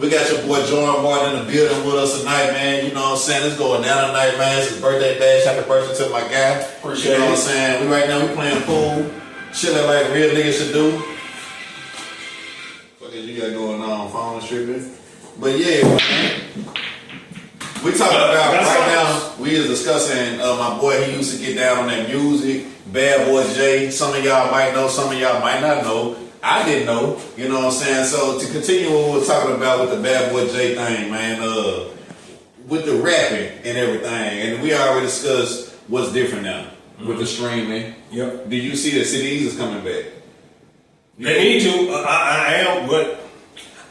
We got your boy Jorn Martin in the building with us tonight, man. You know what I'm saying? It's going down tonight, man. It's his birthday bash. Happy birthday to my guy. Appreciate it. You know what I'm it. saying? Right now we playing pool, chilling like real niggas should do. What you got going on? Phone stripping. But yeah, man. We talking about right now, we is discussing my boy, he used to get down on that music, Bad Boy J. Some of y'all might know, some of y'all might not know. I didn't know, you know what I'm saying? So to continue what we were talking about with the Bad Boy J thing, man, with the rapping and everything, and we already discussed what's different now with the streaming. Yep. Do you see that CDs is coming back? They need to. I am, but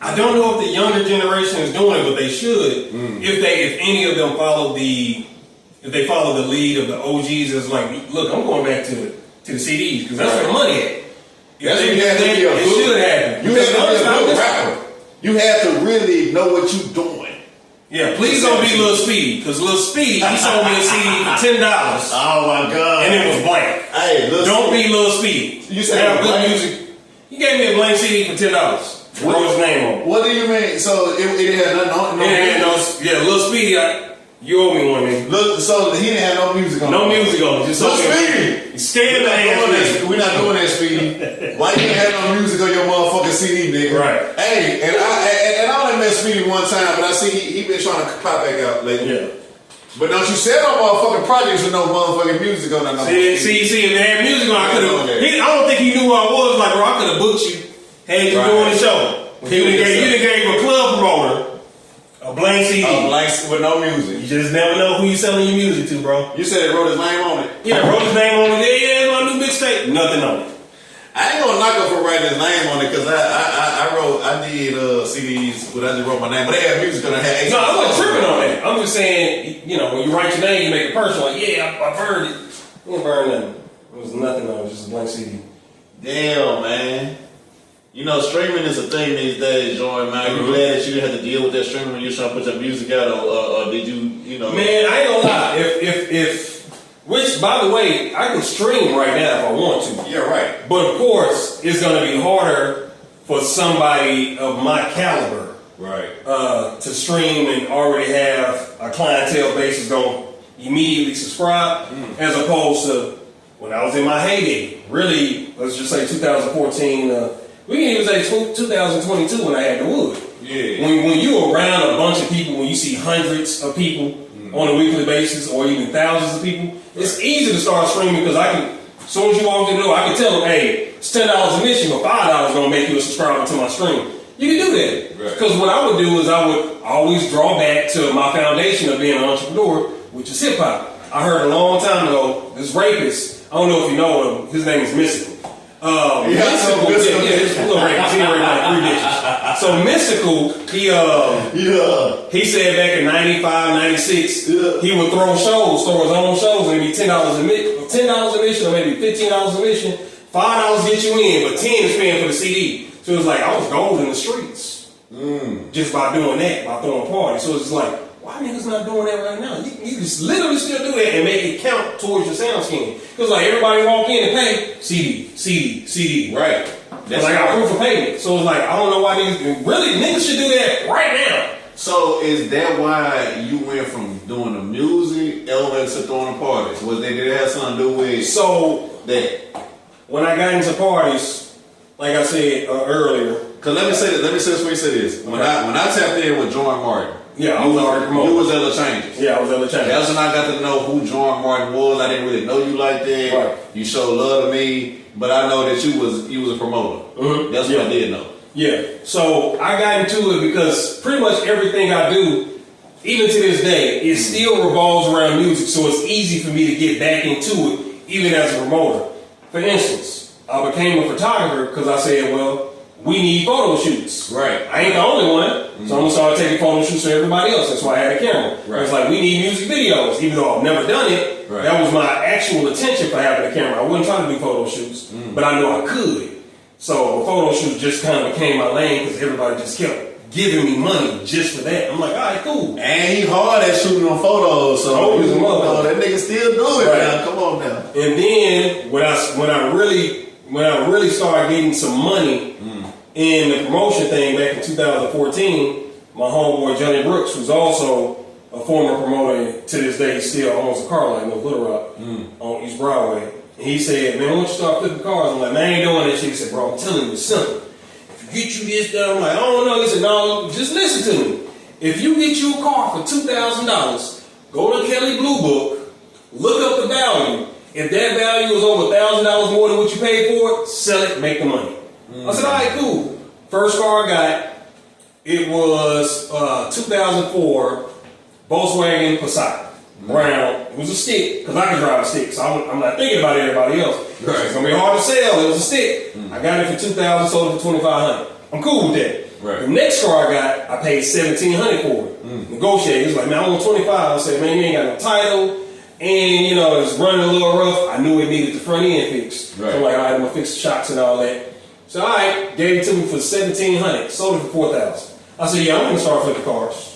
I don't know if the younger generation is doing it, but they should. If any of them follow the lead of the OGs, it's like, look, I'm going back to the CDs because that's where the money at. That's what you have to be it should happen. You have to be a good rapper. You have to really know what you're doing. Yeah, please don't be Lil Speedy, because Lil Speedy, he sold me a CD for $10. Oh my God. And it was blank. Hey, don't be Lil Speedy. You said have good music. He gave me a blank CD for $10. Wrote his name on it. What do you mean? So it had nothing on it? Yeah, Lil Speedy, you owe me one, man. Look, so he didn't have no music on it. No music on it. Just Lil Speedy! Scared the We're not doing that, Speedy. Why you ain't have no music on your motherfucking CD, nigga? Right. Hey, and I only met Speedy one time, but I see he been trying to pop back out lately. Yeah. But don't you sell no motherfucking projects with no motherfucking music on it. See, if they had music on, I don't think he knew who I was. Like, bro, I could have booked you. Hey, you doing the show. You done gave a club promoter a blank CD. A blank with no music. You just never know who you selling your music to, bro. You said it wrote his name on it. Yeah, wrote his name on it. Yeah, my new mixtape. Nothing on it. I ain't gonna knock him for writing his name on it because I did CDs, but I just wrote my name. But they have music on it. No, I wasn't tripping on that. I'm just saying, you know, when you write your name, you make it personal. Like, yeah, I burned it. You didn't burn nothing. It was nothing on it, just a blank CD. Damn, man. You know, streaming is a thing these days, Jorn, man. You glad that you didn't have to deal with that streaming when you were trying to put your music out, or did you know? Man, I ain't gonna lie. Which, by the way, I can stream right now if I want to. Yeah, right. But of course, it's gonna be harder for somebody of my caliber, right, to stream and already have a clientele base that's gonna immediately subscribe, as opposed to when I was in my heyday. Really, let's just say 2014. We can even say 2022 when I had the wood. Yeah. When you're around a bunch of people, when you see hundreds of people on a weekly basis, or even thousands of people, it's easy to start streaming because as soon as you walk in the door, I can tell them, hey, it's $10 admission, but $5 gonna make you a subscriber to my stream. You can do that. Because what I would do is I would always draw back to my foundation of being an entrepreneur, which is hip hop. I heard a long time ago, this rapist, I don't know if you know him, his name is Mystical. Mystical, he's a little rapist. He raped like 3 bitches. So Mystical, he said back in 95, 96, he would throw his own shows, and it'd be $10 admission, or maybe $15 admission. $5 get you in, but $10 is paying for the CD. So it was like I was gold in the streets just by doing that, by throwing parties. So it's like, why niggas not doing that right now? You just literally still do that and make it count towards your sound scheme. Because like everybody walk in and pay CD. Right. That's like I proof of payment. So it's like, I don't know why niggas should do that right now. So is that why you went from doing the music elevator to throwing the parties? Did it have something to do with that? When I got into parties, like I said earlier. Cause let me say this. When I tapped in with Jorn Martin. Yeah, I was already promoting. You was Ella Changes. Yeah, I was Ella Changes. That's when I got to know who Jorn Martin was. I didn't really know you like that. Right. You showed love to me, but I know that you was a promoter. That's what I did know. Yeah. So I got into it because pretty much everything I do, even to this day, it still revolves around music. So it's easy for me to get back into it, even as a promoter. For instance, I became a photographer because I said, well, we need photo shoots. Right. I ain't the only one, so I'm gonna start taking photo shoots for everybody else. That's why I had a camera. Right. It's like we need music videos, even though I've never done it. Right. That was my actual intention for having a camera. I wasn't trying to do photo shoots, but I knew I could. So a photo shoot just kind of became my lane because everybody just kept giving me money just for that. I'm like, all right, cool. And he hard at shooting on photos, so that nigga still do it now. Come on now. And then when I really started getting some money in the promotion thing back in 2014, my homeboy Johnny Brooks, who's also a former promoter to this day, still owns a car line in Little Rock on East Broadway. And he said, man, why don't you start flipping cars? I'm like, man, I ain't doing that shit. He said, bro, I'm telling you, it's simple. If you get you this done, I'm like, I don't know. He said, no, just listen to me. If you get you a car for $2,000, go to Kelly Blue Book, look up the value. If that value is over $1,000 more than what you paid for it, sell it, make the money. I said, all right, cool. First car I got, it was 2004 Volkswagen Passat. Brown. It was a stick, because I can drive a stick, so I'm not thinking about everybody else. Right. It's going to be hard to sell. It was a stick. I got it for $2,000, sold it for $2,500. I'm cool with that. Right. The next car I got, I paid $1,700 for it. Negotiated. It's like, man, I want $25. I said, man, you ain't got no title. And, you know, it's running a little rough. I knew it needed the front end fixed. Right. So I'm like, all right, I'm going to fix the shocks and all that. So, all right, gave it to me for $1,700. Sold it for $4,000. I said, yeah, I'm going to start flipping cars.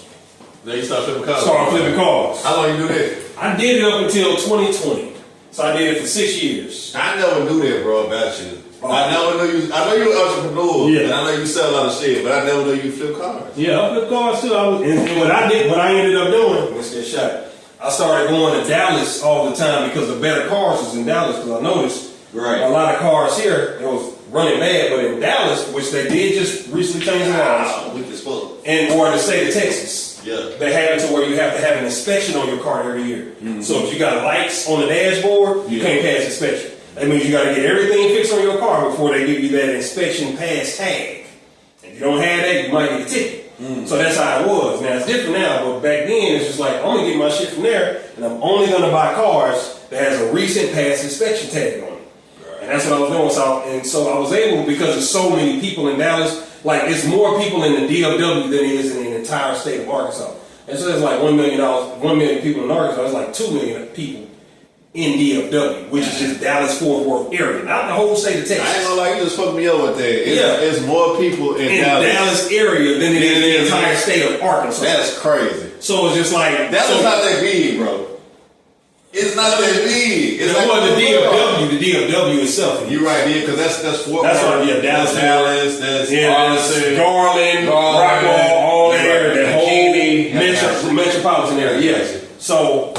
Then you start flipping cars. Start flipping cars. How long you do that? I did it up until 2020. So I did it for 6 years. I never knew that, bro, about you. I never knew you. I know you're an entrepreneur, Yeah. and I know you sell a lot of shit, but I never knew you flip cars. Yeah, I flipped cars too. And what I ended up doing, let's get shot. I started going to Dallas all the time because the better cars was in Dallas. Because I noticed a lot of cars here, it was running bad, but in Dallas, which they did just recently change the laws, or in the state of Texas. Yeah. They have it to where you have to have an inspection on your car every year. So if you got lights on the dashboard, you can't pass inspection. That means you got to get everything fixed on your car before they give you that inspection pass tag. If you don't have that, you might get a ticket. So that's how it was. Now it's different now, but back then it's just like, I'm gonna get my shit from there, and I'm only gonna buy cars that has a recent pass inspection tag on it. And that's what I was doing. So I was able, because there's so many people in Dallas. Like, it's more people in the DFW than it is in the entire state of Arkansas. And so there's like $1 million people in Arkansas. There's like 2 million people in DFW, which is just Dallas-Fort Worth area, not the whole state of Texas. I ain't gonna lie, you just fucked me up with that. It's more people in Dallas area than it is in the entire state of Arkansas. That's crazy. So it's just like... Dallas not that big, bro. It's not that big. It's like the DFW itself. You're right, yeah, because that's Fort Worth. That's right, yeah, Dallas, that's Arlington, Garland, Rockwall, all that area, that whole metropolitan area, yes. So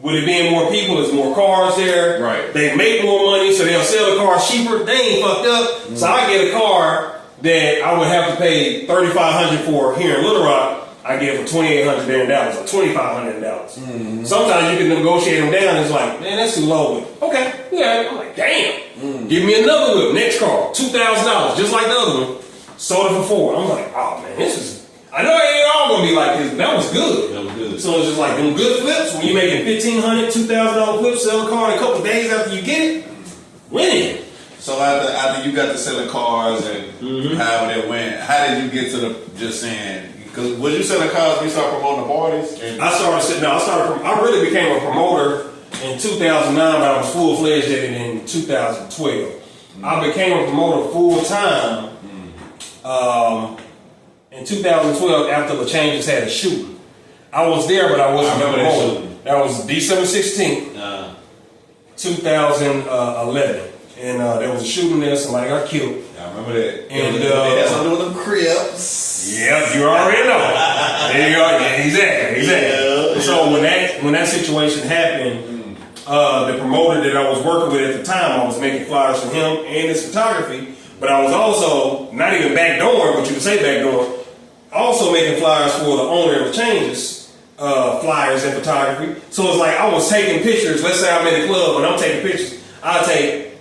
with it being more people, there's more cars there. Right. They make more money, so they'll sell the car cheaper. They ain't fucked up. So I get a car that I would have to pay $3,500 for here in Little Rock. I get it for $2,800 there in Dallas, or $2,500 in Dallas. Sometimes you can negotiate them down. It's like, man, that's too low. But okay, yeah. I'm like, damn. Give me another whip. Next car, $2,000, just like the other one. Sold it for $4,000. I'm like, oh man, this is. I know it ain't all gonna be like this, but that was good. That was good. So it's just like them good flips. When you're making $1,500, $2,000 flips, sell a car in a couple of days after you get it, winning. So after you got to selling cars and however it went, how did you get to the just saying? Because was you selling cars when you started promoting the parties? I really became a promoter in 2009, but I was full-fledged at it in 2012. I became a promoter full-time in 2012 after the changes had a shooting. I was there, but I wasn't a promoter. That was December 16th, 2011. And there was a shooting there, somebody got killed. I remember that. And that's one of them Crips. Yeah, you already know. There you go. Yeah, exactly. Yeah. So when that situation happened, the promoter that I was working with at the time, I was making flyers for him and his photography, but I was also not even backdoor, but you could say backdoor, also making flyers for the owner of the changes, flyers and photography. So it's like I was taking pictures. Let's say I'm in a club and I'm taking pictures. I'll take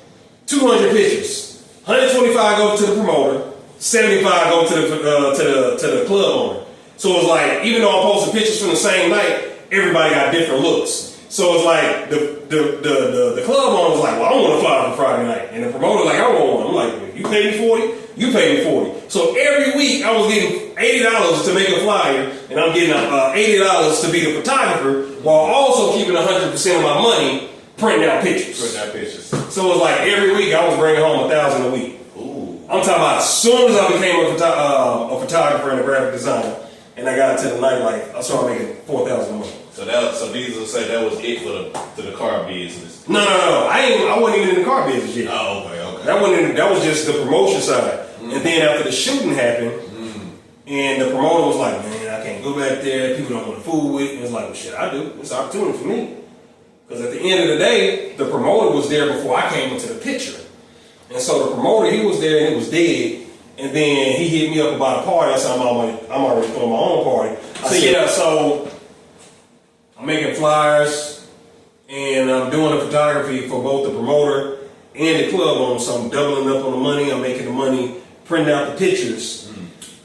200 pictures. 125 go to the promoter. 75 go to the club owner. So it's like, even though I'm posting pictures from the same night, everybody got different looks. So it's like the club owner was like, well, I want to fly for Friday night, and the promoter like, I want one. I'm like, well, you pay me 40, you pay me 40. So every week I was getting $80 to make a flyer, and I'm getting $80 to be the photographer, while also keeping 100% of my money printing out pictures. So it was like every week I was bringing home $1,000 a week. I'm talking about as soon as I became a photographer and a graphic designer, and I got into the nightlife, I started making $4,000 a month. So these will say that was it for the car business. No. I wasn't even in the car business yet. Oh, okay. That was just the promotion side. And then after the shooting happened, And the promoter was like, man, I can't go back there. People don't want to fool with it. And it's like, well, shit, I do. It's an opportunity for me. Because at the end of the day, the promoter was there before I came into the picture. And so the promoter, he was there and it was dead. And then he hit me up about a party. I said, I'm already throwing my own party. I said, yeah, so I'm making flyers and I'm doing the photography for both the promoter and the club owner. So I'm doubling up on the money. I'm making the money, printing out the pictures.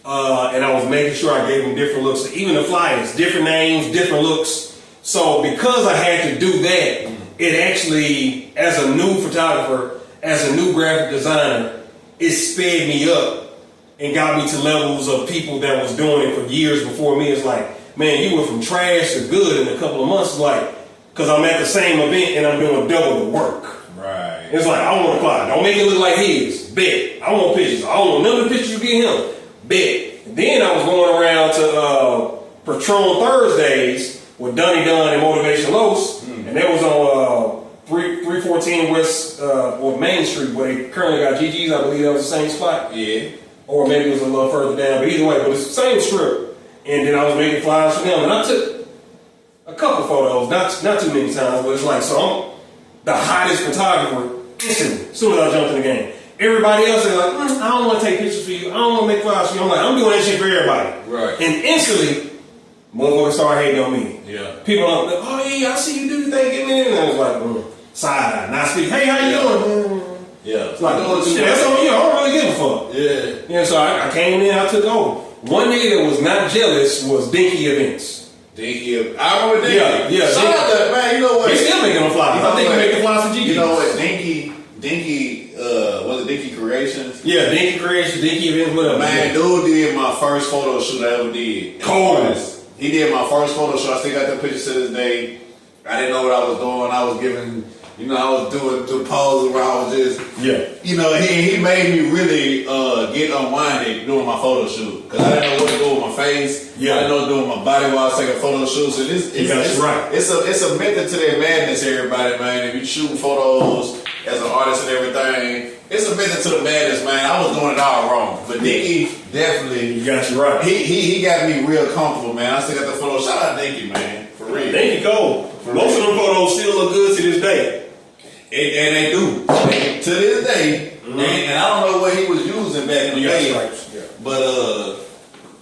And I was making sure I gave them different looks. So even the flyers, different names, different looks. So because I had to do that, it actually, as a new photographer, as a new graphic designer, it sped me up and got me to levels of people that was doing it for years before me. It's like, man, you went from trash to good in a couple of months. It's like, because I'm at the same event and I'm doing double the work. Right. It's like, I want a fly. Don't make it look like his. Bet. I want pictures. I don't want none of the pictures you get him. Bet. And then I was going around to Patron Thursdays with Dunny Dunn and Motivation Los. And that was on 314 West or Main Street, where they currently got GG's. I believe that was the same spot. Yeah. Or maybe it was a little further down, but either way, but it's the same strip. And then I was making flyers for them, and I took a couple photos, not too many times, but it's like, so I'm the hottest photographer instantly, as soon as I jumped in the game. Everybody else is like, I don't want to take pictures for you, I don't want to make flyers for you. I'm like, I'm doing that shit for everybody. Right. And instantly, motherfuckers started hating on me. Yeah. People are like, oh yeah, I see you do your thing, get me in. And I was like, side eye, not speak. Hey, how you doing? Yeah. It's like, shit, that's on you. I don't really give a fuck. Yeah. Yeah, so I came in, I took over. One nigga that was not jealous was Dinky Events. Dinky, I remember Dinky. Yeah. Shout out that man. You know what? He's still making them flyers. I think he make the flyers for GG. You know what? Dinky, was it Dinky Creations? Yeah, Dinky Creations, Dinky Events, whatever. Man, dude did my first photo shoot I ever did. Cold. He did my first photo shoot. I still got the pictures to this day. I didn't know what I was doing. I was giving, I was doing the poses where I was just, he made me really get unwinded doing my photo shoot. Because I didn't know what to do with my face. Yeah. I didn't know what to do with my body while I was taking photo shoots. So it's a method to that madness, everybody, man. If you shoot photos as an artist and everything, it's a method to the madness, man. I was doing it all wrong. But Dinky definitely, you got you right. He got me real comfortable, man. I still got the photos. Shout out Dinky, man. For real. Dinky cold. Most of them photos still look good to this day. And they do. To this day. And I don't know what he was using back in the day. Yeah. But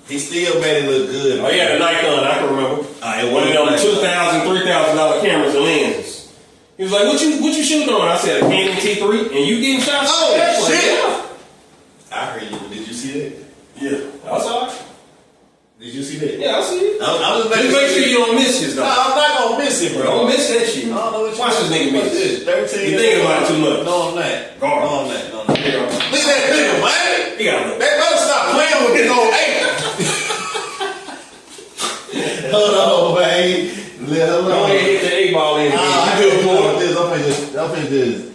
he still made it look good. Oh, yeah, the Nikon, I can remember. One of them $2,000, $3,000 cameras and lenses. He was like, what you shooting on? I said, a Canon T3, and you getting shots? Oh, shit. Yeah. I heard you. Did you see that? Yeah. I saw it. Did you see that? Yeah, I see it. Just make sure you don't miss this, though. No, I'm not going to miss it, bro. Don't miss that shit. I don't know what you Watch this nigga miss this. 13 You thinking about it too much. No, I'm not. Guard. No, I'm not. Look at that nigga, man. He got it. They better stop playing with this old eight. Hold on, man. Go ahead and hit the 8-ball in. I do I'm finna just.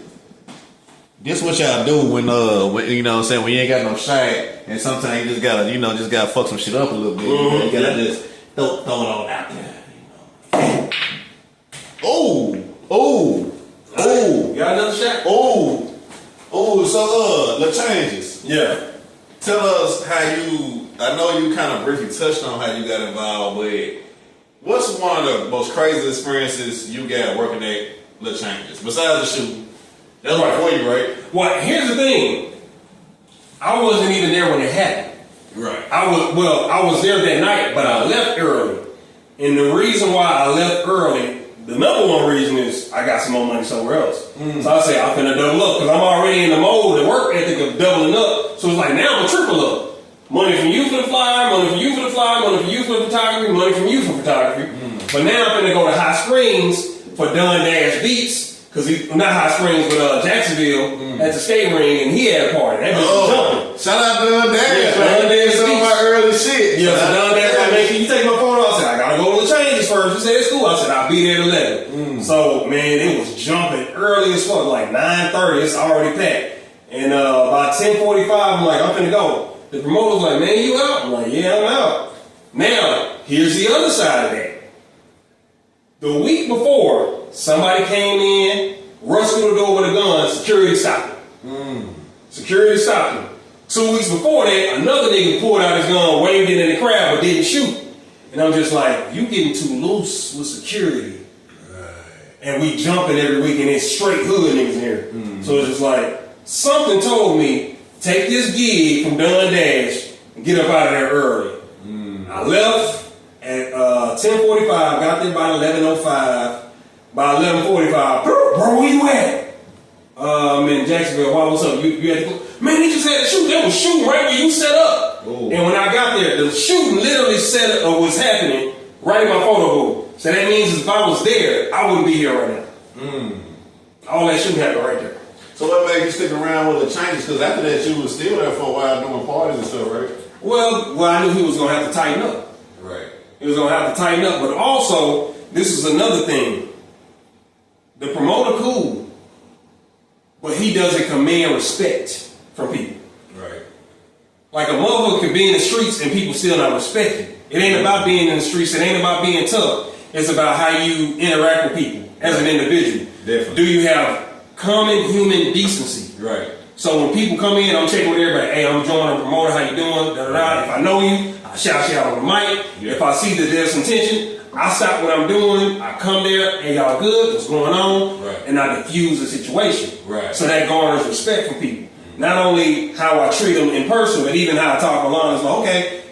This what y'all do when you know what I'm saying, when you ain't got no shot, and sometimes you just gotta fuck some shit up a little bit. You gotta just throw it all out there. Oh. You got another shot? So the changes. Yeah. Tell us how I know you kind of briefly touched on how you got involved, but what's one of the most crazy experiences you got working at Le Changes besides the shooting? That's right for you, right? Well, here's the thing. I wasn't even there when it happened. Right. I was there that night, but I left early. And the reason why I left early, the number one reason is I got some more money somewhere else. So I say I'm finna double up because I'm already in the mode, the work ethic of doubling up. So it's like now I'm triple up. Money from you for the flyer, money from you for the flyer, money from you for the photography, money from you for photography. But now I'm finna go to Hot Springs for Dunn Dash Beats. Cause not Hot Springs, but Jacksonville at the skate ring, and he had a party. That bitch was jumping. Shout out to Dunn Dash. Yeah, Dunn Dash. Some of my early shit. Yeah, so Dunn Dash like, man, can you take my photo? I said, I gotta go to the changes first. He said, it's cool. I said, I'll be there at 11. So, man, it was jumping early as fuck, like 9:30. It's already packed. And by 10:45, I'm like, I'm finna go. The promoter's like, man, you out? I'm like, yeah, I'm out. Now, here's the other side of that. The week before, somebody came in, rushed through the door with a gun, security stopped him. Security stopped him. 2 weeks before that, another nigga pulled out his gun, waved it in the crowd, but didn't shoot. And I'm just like, you getting too loose with security. And we jumping every week, and it's straight hood niggas in here. So it's just like, something told me, take this gig from Dun Dash and get up out of there early. I left at 10:45, got there by 11:05. By 11:45, bro, where you at? I'm in Jacksonville. Why, what's up? You had to go? Man, he just had to shoot. They was shooting right where you set up. Ooh. And when I got there, the shooting literally set up was happening right in my photo booth. So that means if I was there, I wouldn't be here right now. All that shooting happened right there. So what made you stick around with the changes? Because after that, you was still there for a while doing parties and stuff, right? Well, I knew he was going to have to tighten up. Right. He was going to have to tighten up. But also, this is another thing. The promoter cool, but he doesn't command respect from people. Right. Like a motherfucker can be in the streets and people still not respect you. It ain't about being in the streets. It ain't about being tough. It's about how you interact with people as an individual. Definitely. Do you have common human decency? Right. So when people come in, I'm checking with everybody. Hey, I'm Jorn, I'm a promoter. How you doing? Da, da, da. If I know you, I shout on the mic. Yeah. If I see that there's some tension, I stop what I'm doing. I come there. Hey, y'all good? What's going on? Right. And I diffuse the situation. Right. So that garners respect from people. Not only how I treat them in person, but even how I talk online. It's like, okay,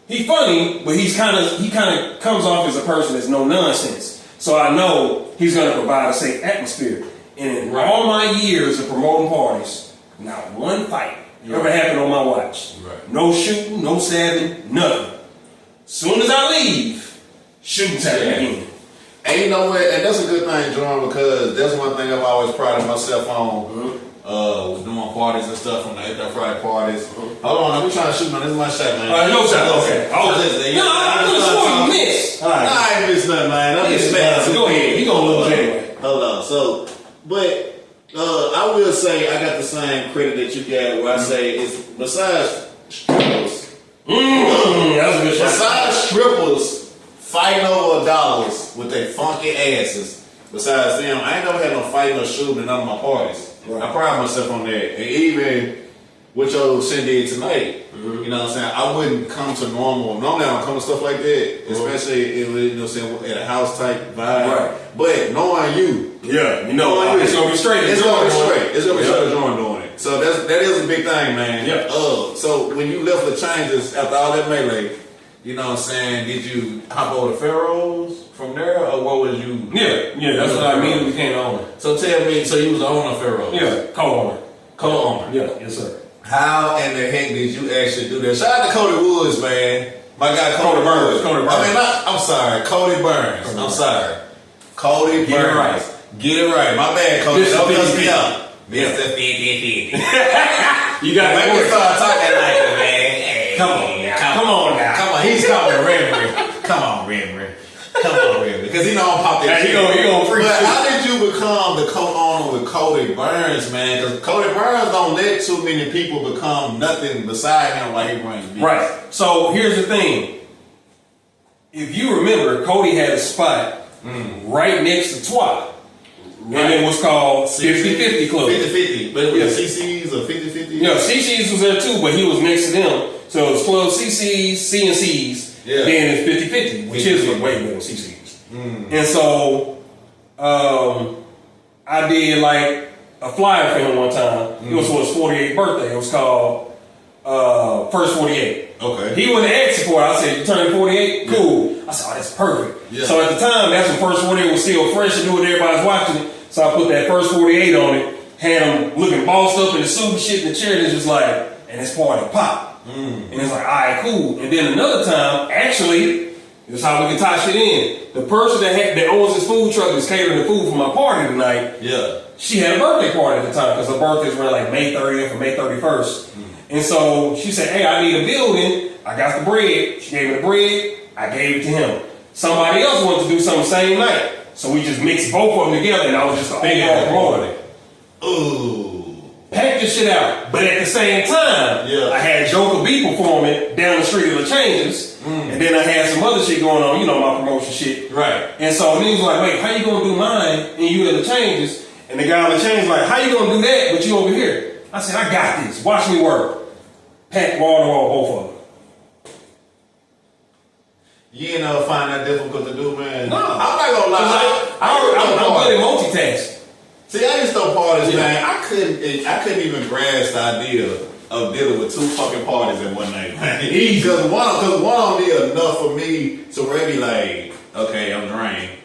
he's funny, but he kind of comes off as a person that's no nonsense. So I know he's going to provide a safe atmosphere. And in all my years of promoting parties, not one fight ever happened on my watch. Right. No shooting, no stabbing, nothing. Soon as I leave, shooting's happening again. And you know what? And that's a good thing, Jorn, because that's one thing I've always prided myself on. Was doing parties and stuff on the ApedOut Friday parties. Hold on, I'm trying to shoot, man. This is my shot, man. No shot. Okay. I could have sworn you missed. Nah, I ain't missed nothing, man. I'm just mad. Go ahead. He gonna lose anyway. Hold on. So, but I will say I got the same credit that you got where I say it's besides strippers. That's a good shot. Besides strippers fighting over dollars with their funky asses. Besides them, I ain't never had no fighting or shooting in none of my parties. Right. I pride myself on that. And even what your shit did tonight, you know what I'm saying? I wouldn't come to normal. Normally I don't come to stuff like that, especially in, you know what I'm saying, at a house type vibe. Right. But knowing you, it's gonna be straight. It's gonna be straight. It's gonna be straight. Jorn doing it. So that is a big thing, man. Yeah. So when you left the changes after all that melee, you know what I'm saying? Did you hop over the Pharaohs from there, or what was you? Yeah, that's what I mean. We became the owner. So tell me, so you was the owner of Pharaohs? Yeah, co-owner. Yeah, yes sir. How in the heck did you actually do that? Shout out to Cody Woods, man. My guy Cody Burns. I'm sorry, Cody Burns. I'm sorry, Cody Burns. Get it right. Get it right. My bad, Cody. Don't cuss me out. Mr. 50-50. You got to make me start talking like that, man. Hey, come on now. Come on. He's coming, Reverend. Come on, Reverend. Because he know I'm pop that shit. He gonna freak. But how did you become the co-owner with Cody Burns, man? Because Cody Burns don't let too many people become nothing beside him while he runs business. Right. So here's the thing. If you remember, Cody had a spot right next to Twa. Right. And it was called 50-50 Club. 50-50. But it was CC's or 50-50? Yeah, CC's was there too, but he was next to them. So it was Club CC's, C&C's, then it's 50-50, which is way better than CC's. And so I did like a flyer for him one time. It was for his 48th birthday. It was called First 48. Okay. He wasn't asking for it. I said, you turned 48? Cool. I said, oh, that's perfect. Yeah. So at the time, that's when First 48 was still fresh and knew what everybody's watching it. So I put that First 48 on it, had him looking bossed up in the suit and shit in the chair, and it's just like, and this party pop. And it's like, all right, cool. And then another time, actually, this is how we can tie shit in. The person that owns this food truck that's catering the food for my party tonight, she had a birthday party at the time, because her birthdays were like May 30th or May 31st. And so she said, hey, I need a building. I got the bread. She gave me the bread. I gave it to him. Somebody else wanted to do something same night. So we just mixed both of them together, and I was just a overall promoter. Ooh. Packed this shit out. But at the same time, I had Joker B performing down the street of the Changes. And then I had some other shit going on, my promotion shit. Right. And so he was like, wait, how you gonna do mine and you at the Changes? And the guy on the Changes like, how you gonna do that but you over here? I said, I got this. Watch me work. pack wall to wall, both of them. You ain't never find that difficult to do, man. No. I'm not gonna lie. I'm good at multitasking. See, I used to throw parties, man. I couldn't even grasp the idea of dealing with 2 fucking parties in one night, man. Because one only enough for me to really like, okay, I'm drained.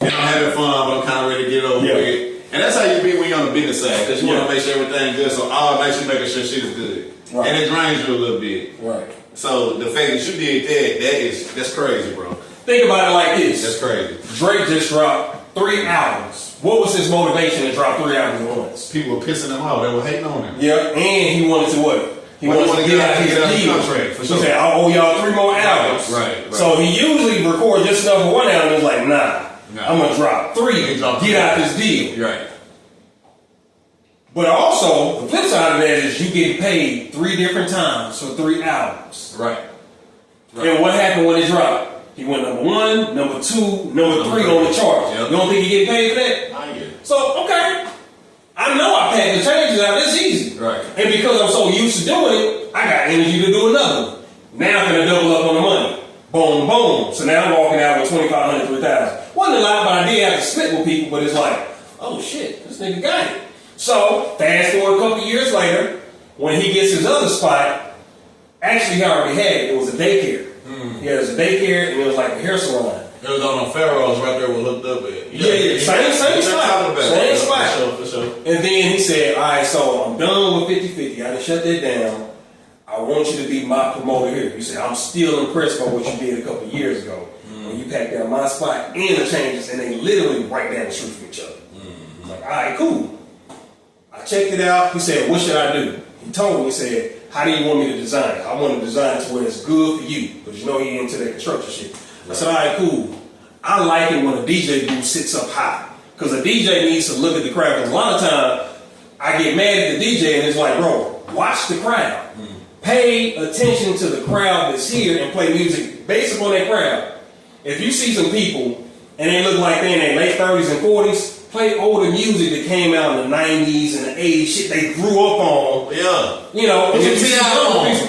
And I'm having fun, but I'm kind of ready to get over it. And that's how you be when you're on the business side, because you want to make sure everything's good. So all night you making sure shit is good, and it drains you a little bit. Right. So the fact that you did that's crazy, bro. Think about it like this. That's crazy. Drake just dropped 3 albums. What was his motivation to drop 3 albums at once? People were pissing him off. They were hating on him. Yeah, and he wanted to what? He wanted to get out his deal. Contract, for sure. He said, I owe y'all 3 more albums. Right. So he usually records just enough for 1 album. He's like, nah, I'm going to drop 3 get out this deal. Right. But also, the flip side of that is you get paid 3 different times for 3 albums. Right. And what happened when it dropped? He went number 1, number 2, number 3 on the charts. Yep. You don't think he getting paid for that? I get it. So, okay. I know I packed the changes out. It's easy. Right. And because I'm so used to doing it, I got energy to do another one. Now I'm going to double up on the money. Boom, boom. So now I'm walking out with $2,500, $3,000. Wasn't a lot, but I did have to split with people. But it's like, oh shit, this nigga got it. So, fast forward a couple years later, when he gets his other spot, actually he already had it. It was a daycare. Yeah, it was a daycare and it was like a hair salon. It was on the Pharaohs right there. We looked up at. Yeah. Same spot. Same spot. For sure. And then he said, all right, so I'm done with 50-50. I done shut that down. I want you to be my promoter here. You said, I'm still impressed by what you did a couple of years ago. When you packed down my spot and the changes, and they literally right down the street from each other. I'm like, all right, cool. I checked it out. He said, what should I do? He told me, he said, how do you want me to design it? I want to design it to where it's good for you. Because you know he into that construction shit. I said, all right, cool. I like it when a DJ booth sits up high. Because a DJ needs to look at the crowd. Because a lot of times, I get mad at the DJ and it's like, bro, watch the crowd. Pay attention to the crowd that's here and play music based on that crowd. If you see some people and they look like they're in their late 30s and 40s, play older music that came out in the 90s and the 80s, shit they grew up on. Yeah. You know, and if you see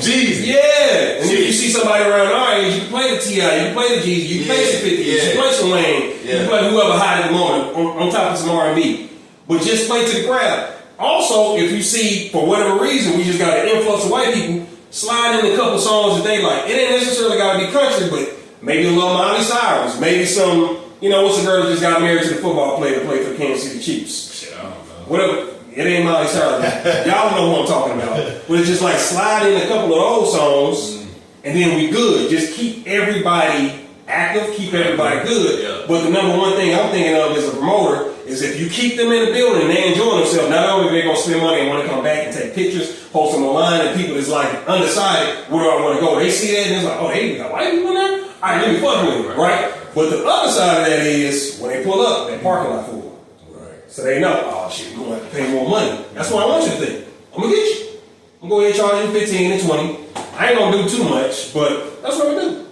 Jeezy. Yeah. And if you see somebody around our age, you can play the T.I., you can play the Jeezy, you can play some 50s, you can play some Wayne, you can play whoever hot at the moment on top of some R&B. But just play to the crowd. Also, if you see, for whatever reason, we just got an influx of white people, slide in a couple songs that they like. It ain't necessarily got to be country, but maybe a little Miley Cyrus, maybe some, you know, what's the girl that just got married to the football player that played for the Kansas City Chiefs? Shit, I don't know. Whatever. It ain't Miley Cyrus. Y'all know who I'm talking about. But it's just like slide in a couple of old songs, and then we good. Just keep everybody active, keep everybody good. Yeah. But the number one thing I'm thinking of as a promoter is if you keep them in the building and they enjoying themselves, not only are they going to spend money and want to come back and take pictures, post them online, and people that's like undecided, where do I want to go? They see that and it's like, oh, hey, we got white people in there? All right, let me fuck with them, right? But the other side of that is when they pull up, that parking lot full. Right. So they know, oh shit, we're going to have to pay more money. That's what I want you to think. I'm going to get you. I'm going to go ahead and charge you 15 and 20. I ain't going to do too much, but that's what we do.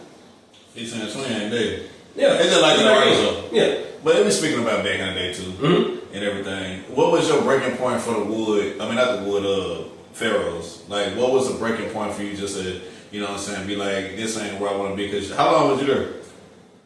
15 and 20 ain't dead. Yeah. It's just like the artist. Yeah. But let me speaking about back in the day too, and everything. What was your breaking point for the wood? I mean, not the wood, Pharaohs. Like, what was the breaking point for you? Just to, you know what I'm saying, be like, this ain't where I want to be. Because how long was you there?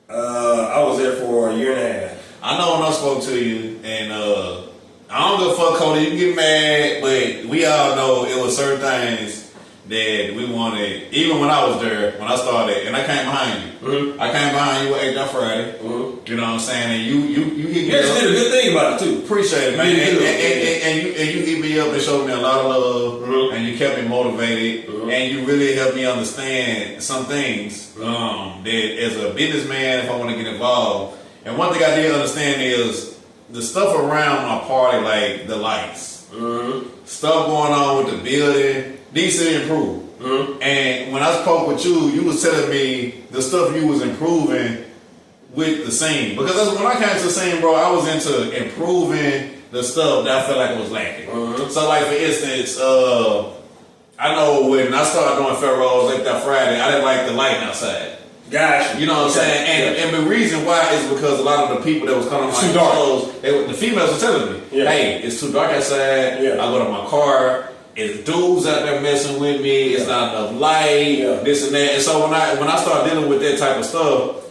I was there for a year and a half. I know when I spoke to you, and I don't give a fuck, Cody. You can get mad, but we all know it was certain things that we wanted. Even when I was there, when I started, and I came behind you. I came behind you with ApedOut Friday. You know what I'm saying? And you hit me up. You actually did a good thing about it too. Appreciate it, man. And you hit me up and showed me a lot of love, and you kept me motivated, and you really helped me understand some things that as a businessman, if I want to get involved. And one thing I did understand is the stuff around my party, like the lights, stuff going on with the building, needs to improve. And when I spoke with you, you was telling me the stuff you was improving with the scene. Because that's when I came to the scene, bro, I was into improving the stuff that I felt like it was lacking. So like for instance, I know when I started doing Pharaohs like that Friday, I didn't like the lighting outside. Gotcha. You know what I'm saying? And the reason why is because a lot of the people that was coming on my shows, the females were telling me, hey, it's too dark outside. I go to my car. it's dudes out there messing with me. It's not enough light, this and that. And so when I started dealing with that type of stuff,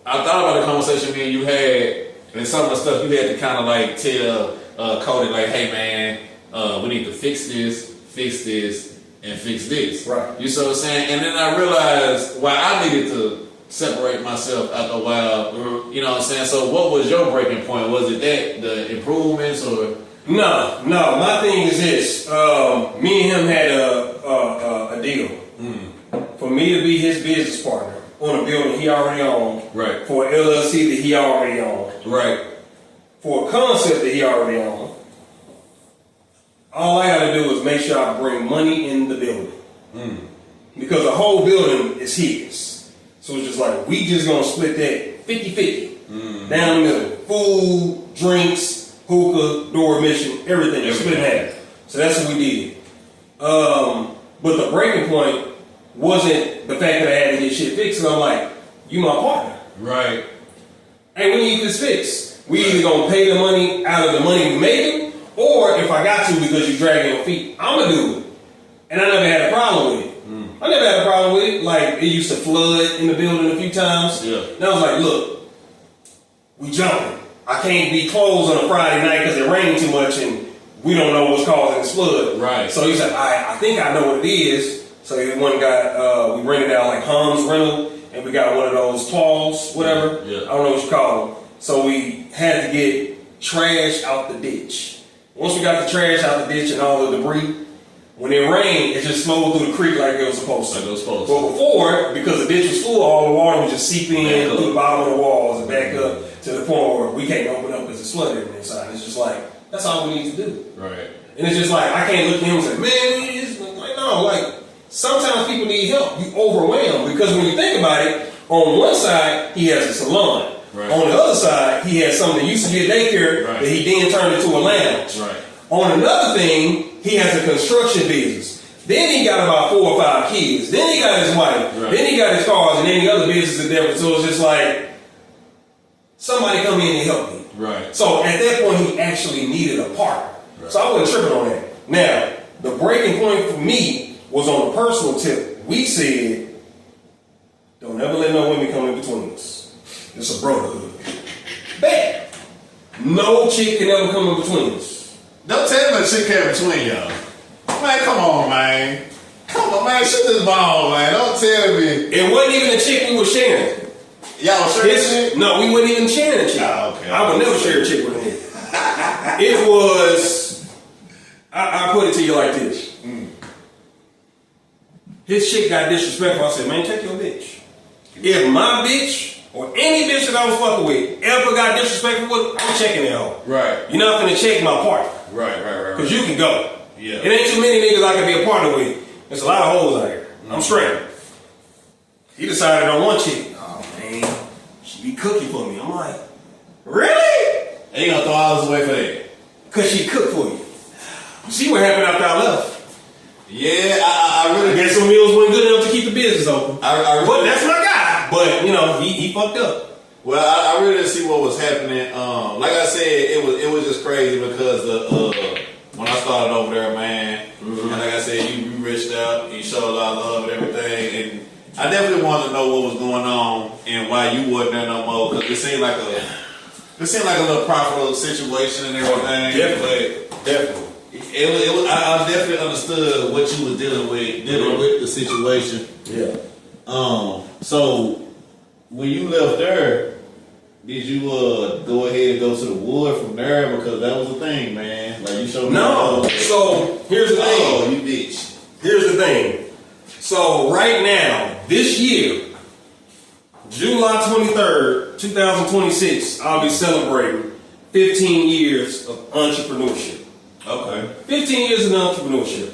I thought about the conversation me and you had, and some of the stuff you had to kind of like tell Cody, like, hey man, we need to fix this, and fix this. Right. You see what I'm saying? And then I realized why I needed to separate myself after a while. Mm-hmm. You know what I'm saying? So what was your breaking point? Was it that the improvements or? No. My thing is this. Me and him had a deal. For me to be his business partner on a building he already owned. Right. For an LLC that he already owned. Right. For a concept that he already owned. All I got to do is make sure I bring money in the building. Because the whole building is his. So it's just like, we just going to split that 50-50. Down the middle. Food, drinks, hookah, door admission, everything. Split in half. So that's what we did. But the breaking point wasn't the fact that I had to get shit fixed. And I'm like, you my partner. Right. Hey, we need this fixed. We either going to pay the money out of the money we making, or if I got to because you dragging your feet, I'm going to do it. And I never had a problem with it. I never had a problem with it. Like, it used to flood in the building a few times. Yeah. And I was like, look, we jumping. I can't be closed on a Friday night because it rained too much and we don't know what's causing this flood. Right. So he said, I think I know what it is. So we went and got, we rented out like Hum's rental, and we got one of those claws, whatever. Yeah. I don't know what you call them. So we had to get trash out the ditch. Once we got the trash out the ditch and all the debris, when it rained, it just flowed through the creek like it was supposed to. But before, because the ditch was full, all the water would just seep in through the bottom of the walls and back up to the point where we can't open up because it's flooded on the inside. It's just like, that's all we need to do. Right. And it's just like, I can't look at him and say, man, we need this. Like, no, like, sometimes people need help. You overwhelm because when you think about it, on one side, he has a salon. Right. On the other side, he has something that used to be a daycare that he then turned into a lounge. Right. On another thing, he has a construction business. Then he got about 4 or 5 kids. Then he got his wife. Right. Then he got his cars and any other business endeavor. So it's just like, somebody come in and help me. Right. So at that point, he actually needed a partner. Right. So I wasn't tripping on that. Now, the breaking point for me was on a personal tip. We said, don't ever let no women come in between us. It's a brotherhood. Bad. No chick can ever come in between us. Don't tell me a chick came between y'all. Man, come on, man. Come on, man. Shoot this ball, man. Don't tell me. It wasn't even a chick we were sharing. Y'all sharing a chick? No, we wasn't even sharing a chick. Oh, okay. I would never share a chick with him. It was, I put it to you like this. His chick got disrespectful. I said, man, take your bitch. If my bitch or any bitch that I was fucking with ever got disrespectful with, I'm checking that hoe. Right. You're not gonna check my partner. Right. Because you can go. Yeah. It ain't too many niggas I can be a partner with. There's a lot of hoes out here. I'm straight. He decided on one chick. Oh man, she be cooking for me. I'm like, really? And you gonna throw all this away for that? Cause she cooked for you. You see what happened after I left? Yeah, I really guess some meals wasn't good enough to keep the business open. But that's my guy. But you know, he fucked up. Well, I really didn't see what was happening. Like I said, it was just crazy because when I started over there, man, and like I said, you reached out, you showed a lot of love and everything, and I definitely wanted to know what was going on and why you wasn't there no more, because it seemed like a little profitable situation and everything. Definitely. It was, I definitely understood what you was dealing with the situation. Yeah. So when you left there, did you go ahead and go to the wood from there? Because that was the thing, man. Like you showed me. No. So here's the thing. Oh, you bitch. Here's the thing. So right now, this year, July 23rd, 2026, I'll be celebrating 15 years of entrepreneurship. Okay. 15 years of entrepreneurship.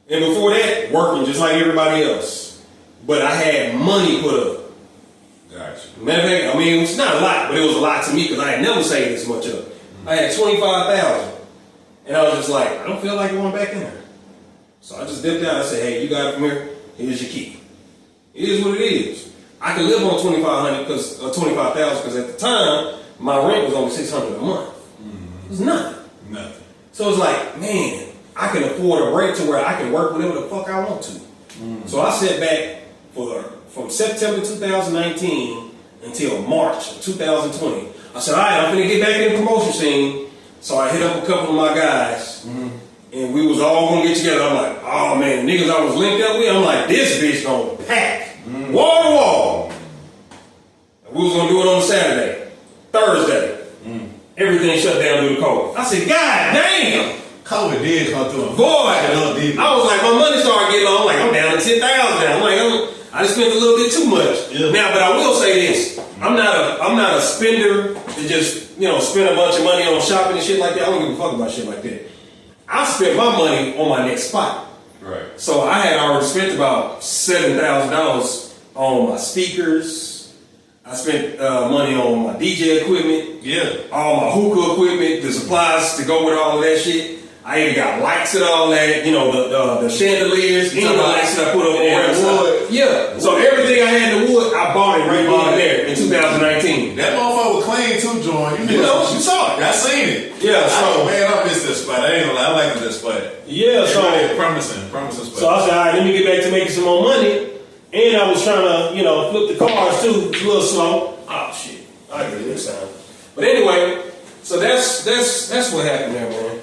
And before that, working just like everybody else. But I had money put up. Gotcha. Matter of fact, I mean, it's not a lot, but it was a lot to me because I had never saved this much up. I had $25,000. And I was just like, I don't feel like going back in there. So I just dipped out. I said, hey, you got it from here. Here's your key. It is what it is. I could live on $2,500 because at the time, my rent was only $600 a month. It was nothing. So it's like, man, I can afford a break to where I can work whenever the fuck I want to. So I sat back from September 2019 until March of 2020. I said, all right, I'm gonna get back in the promotion scene. So I hit up a couple of my guys, and we was all gonna get together. I'm like, oh man, the niggas I was linked up with, I'm like, this bitch gonna pack, wall to wall. We was gonna do it on Saturday, Thursday. Everything shut down due to COVID. I said, God damn. COVID did come through. Boy, I was like, my money started getting low. I'm like, I'm down to 10,000 now. I'm like, I just spent a little bit too much. Yeah. Now, but I will say this: I'm not a spender to just spend a bunch of money on shopping and shit like that. I don't give a fuck about shit like that. I spent my money on my next spot. Right. So I had already spent about $7,000 on my speakers. I spent money on my DJ equipment. Yeah. All my hookah equipment, the supplies to go with all of that shit. I even got lights and all that, the chandeliers, any of the lights that I put up on wood. Yeah. So everything I had in the wood, I bought it right there in 2019. That motherfucker was clean too, Jorn. You saw it. I seen it. Yeah. I missed this spot. I ain't gonna lie, I like this spot. Yeah. So promising spot. So I said, all right, let me get back to making some more money. And I was trying to, flip the cars too. It's a little slow. Oh shit. I get it this time. But anyway, so that's what happened there, man.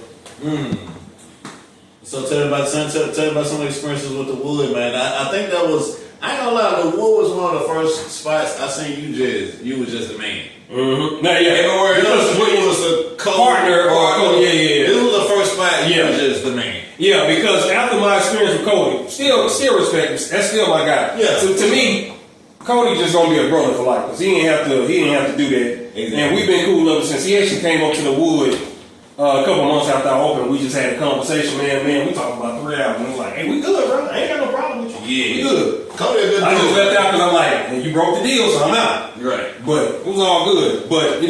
So tell me about some of the experiences with the wood, man. I think that was, I ain't gonna lie, the wood was one of the first spots I seen you was just the man. Mm-hmm. Now, yeah. Because it was a partner or yeah. This was the first spot you was just the man. Yeah, because after my experience with Cody, still respect him. That's still my guy. Yeah. So to me, Cody just gonna be a brother for life because he didn't have to do that. Exactly. And we've been cool ever since. He actually came up to the wood a couple months after I opened. We just had a conversation, man. We talked about 3 hours. And we was like, hey, we good, bro. I ain't got no problem with you. Yeah, we good. Cody a good dude. I just left out because I'm like, hey, you broke the deal, so I'm out. Right. But it was all good. But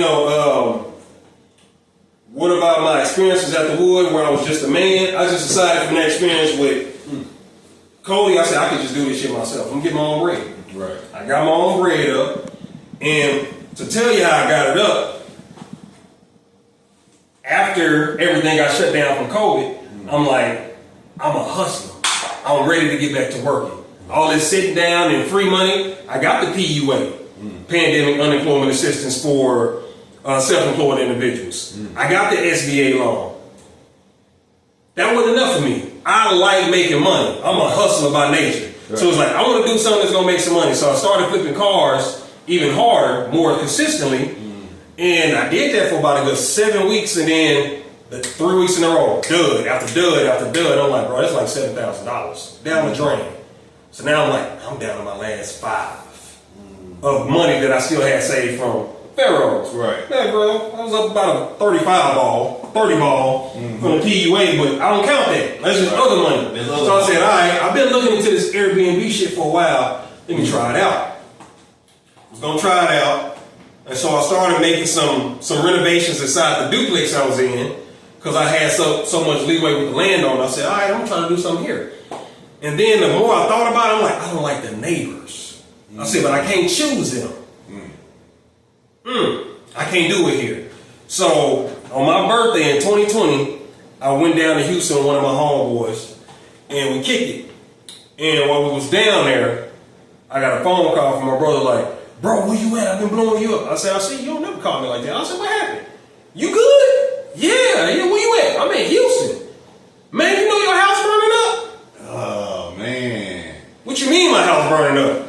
what about my experiences at the wood where I was just a man? I just decided from that experience with Cody, I said I could just do this shit myself. I'm getting my own bread. Right. I got my own bread up. And to tell you how I got it up, after everything got shut down from COVID, I'm like, I'm a hustler. I'm ready to get back to working. All this sitting down and free money, I got the PUA, Pandemic Unemployment Assistance for self-employed individuals. I got the SBA loan. That wasn't enough for me. I like making money. I'm a hustler by nature. Right. So it's like, I want to do something that's going to make some money. So I started flipping cars even harder, more consistently. And I did that for about a good 7 weeks, and then 3 weeks in a row, dud after dud after dud. I'm like, bro, that's like $7,000 down the drain. So now I'm like, I'm down to my last 5 of money that I still had saved from Pharaohs. Right. Yeah, bro, I was up about a 30 ball from the PUA, but I don't count that. That's just other money. So I said, all right, I've been looking into this Airbnb shit for a while. Let me try it out. I was gonna try it out. And so I started making some renovations inside the duplex I was in because I had so much leeway with the landowner. I said, all right, I'm trying to do something here. And then the more I thought about it, I'm like, I don't like the neighbors. I said, but I can't choose them. I can't do it here. So on my birthday in 2020, I went down to Houston with one of my homeboys and we kicked it. And while we was down there, I got a phone call from my brother like, bro, where you at? I've been blowing you up. I said, I see you don't never call me like that. I said, what happened? You good? Yeah, where you at? I'm in Houston. Man, you know your house burning up? Oh, man. What you mean my house burning up?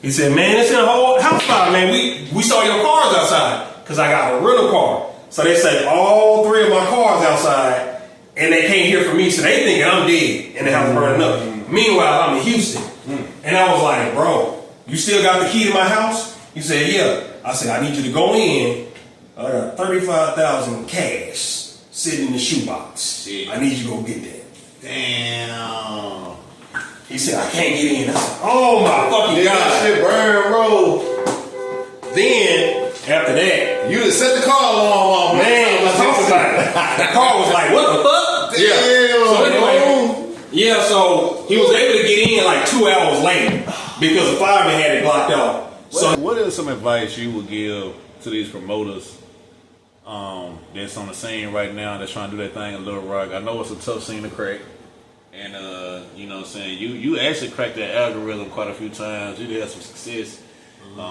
He said, man, it's in a whole house fire, man. We saw your cars outside because I got a rental car. So they said all 3 of my cars outside and they can't hear from me. So they thinking I'm dead and the house burning up. Meanwhile, I'm in Houston. And I was like, bro, you still got the key to my house? He said, yeah. I said, I need you to go in. I got $35,000 cash sitting in the shoebox. Shit. I need you to go get that. Damn. He said, I can't get in. I said, oh my fucking God. That shit burn, bro. Then, after that, you just set the car alarm off, man. Let's talk about it. The car was like, what the fuck? Damn, so anyway, yeah, so he was able to get in like 2 hours later because the fireman had it blocked off. What is some advice you would give to these promoters that's on the scene right now that's trying to do that thing in Little Rock. I know it's a tough scene to crack. And you know what I'm saying, you actually cracked that algorithm quite a few times. You did have some success.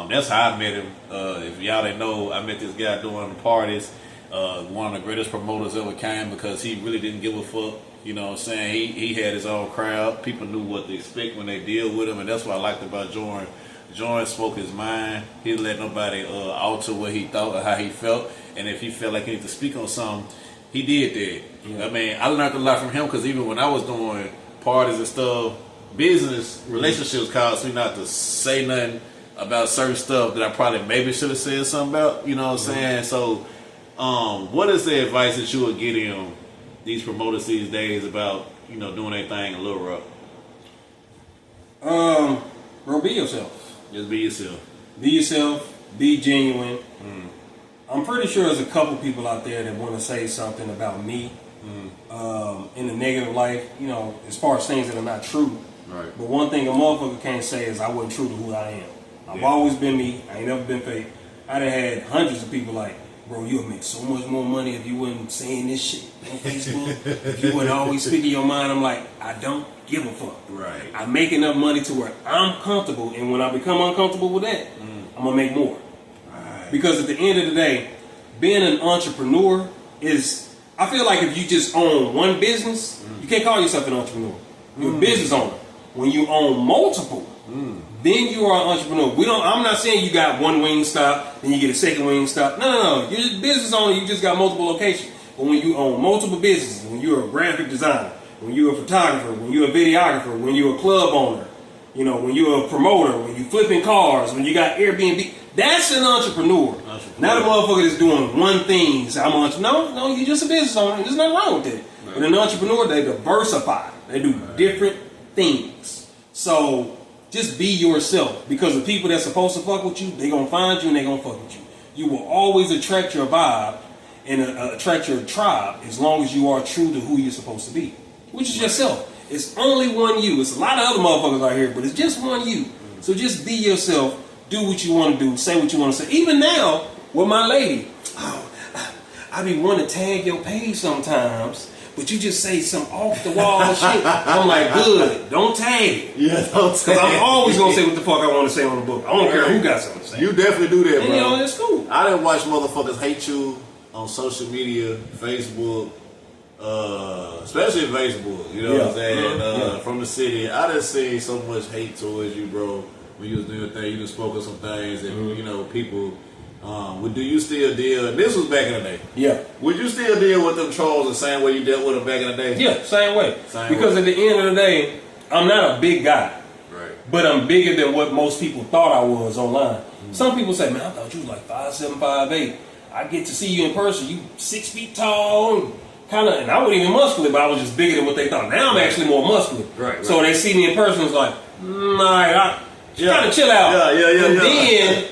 That's how I met him. If y'all didn't know, I met this guy doing the parties. One of the greatest promoters ever came because he really didn't give a fuck. You know what I'm saying? He had his own crowd. People knew what to expect when they deal with him, and that's what I liked about Jorn. Jorn spoke his mind. He didn't let nobody alter what he thought or how he felt. And if he felt like he needed to speak on something, he did that. Yeah. I mean, I learned a lot from him because even when I was doing parties and stuff, business relationships caused me not to say nothing about certain stuff that I probably maybe should have said something about. You know what I'm saying? So, what is the advice that you would give him, these promoters these days, about doing their thing in Little Rock? Bro, be yourself. Just be yourself. Be yourself. Be genuine. I'm pretty sure there's a couple people out there that want to say something about me in the negative life, as far as things that are not true. Right. But one thing a motherfucker can't say is I wasn't true to who I am. I've always been me. I ain't never been fake. I done had hundreds of people like, bro, you'll make so much more money if you wasn't saying this shit on Facebook. If you wouldn't always speak in your mind. I'm like, I don't give a fuck. Right. I make enough money to where I'm comfortable, and when I become uncomfortable with that, I'm gonna make more. Right. Because at the end of the day, being an entrepreneur is, I feel like if you just own one business, you can't call yourself an entrepreneur. You're a business owner. When you own multiple, then you are an entrepreneur. I'm not saying you got one wing stop, then you get a second wing stop. No. You're a business owner, you just got multiple locations. But when you own multiple businesses, when you're a graphic designer, when you're a photographer, when you're a videographer, when you're a club owner, when you're a promoter, when you're flipping cars, when you got Airbnb, that's an entrepreneur. Not a motherfucker that's doing one thing. So no, you're just a business owner. There's nothing wrong with that. Right. But an entrepreneur, they diversify. They do different things. So just be yourself, because the people that's supposed to fuck with you, they gonna find you and they gonna fuck with you. You will always attract your vibe and attract your tribe as long as you are true to who you're supposed to be, which is yourself. It's only one you. It's a lot of other motherfuckers out here, but it's just one you. So just be yourself. Do what you want to do. Say what you want to say. Even now, with my lady, I be wanting to tag your page sometimes, but you just say some off the wall shit. I'm like, good. Don't tag it. Yeah, don't tag. Because I'm always gonna say what the fuck I want to say on the book. I don't care who got something to say. You definitely do that, bro. And it's cool. I didn't watch motherfuckers hate you on social media, Facebook, especially Facebook. You know what I'm saying? From the city, I done seen so much hate towards you, bro. When you was doing your thing, you just spoke of some things, and people. Do you still deal? And this was back in the day. Yeah. Would you still deal with them trolls the same way you dealt with them back in the day? Yeah, same way. Because at the end of the day, I'm not a big guy. Right. But I'm bigger than what most people thought I was online. Some people say, man, I thought you was like 5'7", 5'8". I get to see you in person. You 6 feet tall, and I wasn't even muscular, but I was just bigger than what they thought. Now I'm actually more muscular. Right. So when they see me in person, it's like, kind of chill out. And then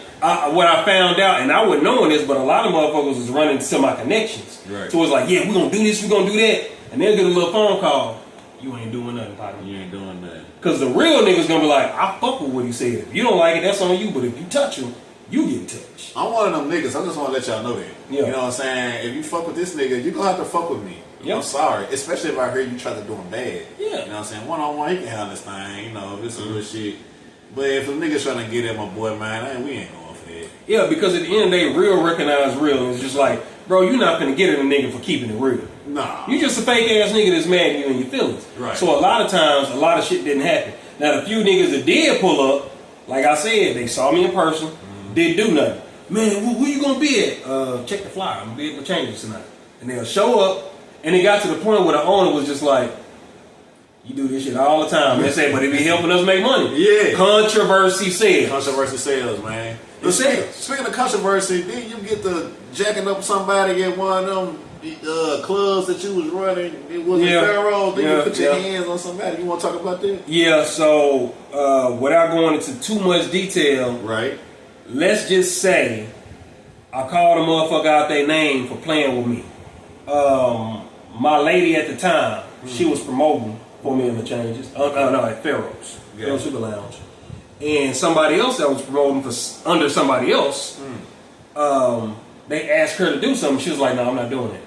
what I found out, and I wasn't knowing this, but a lot of motherfuckers was running to my connections. Right. So it's like, yeah, we're going to do this, we're going to do that. And they'll get a little phone call. You ain't doing nothing, partner. You ain't doing nothing. Because the real nigga's going to be like, I fuck with what he said. If you don't like it, that's on you. But if you touch him, you get touched. I'm one of them niggas. I just want to let y'all know that. Yeah. You know what I'm saying? If you fuck with this nigga, you're going to have to fuck with me. Yep. I'm sorry. Especially if I hear you try to do him bad. Yeah. You know what I'm saying? One-on-one, he can handle this thing. If it's some real shit. But if a nigga's trying to get at my boy, man, we ain't going for that. Yeah, because at the end of the day, real recognize real. It's just like, bro, you're not gonna get at a nigga for keeping it real. Nah. You just a fake ass nigga that's mad at you and your feelings. Right. So a lot of times, a lot of shit didn't happen. Now, the few niggas that did pull up, like I said, they saw me in person, didn't do nothing. Man, where you gonna be at? Check the flyer. I'm gonna be able to change this tonight. And they'll show up, and it got to the point where the owner was just like, you do this shit all the time. They say, but it be helping us make money. Yeah. Controversy sales. Controversy sales, man. Sales. Speaking of controversy, didn't you get the jacking up somebody at one of them clubs that you was running? It was a Pharaoh. Then you put your hands on somebody. You want to talk about that? Yeah, so without going into too much detail, right? Let's just say I called a motherfucker out their name for playing with me. My lady at the time, she was promoting for me in the changes. At Pharaoh's. Pharaoh's Sugar Lounge. And somebody else that was promoting for under somebody else, they asked her to do something. She was like, no, I'm not doing it.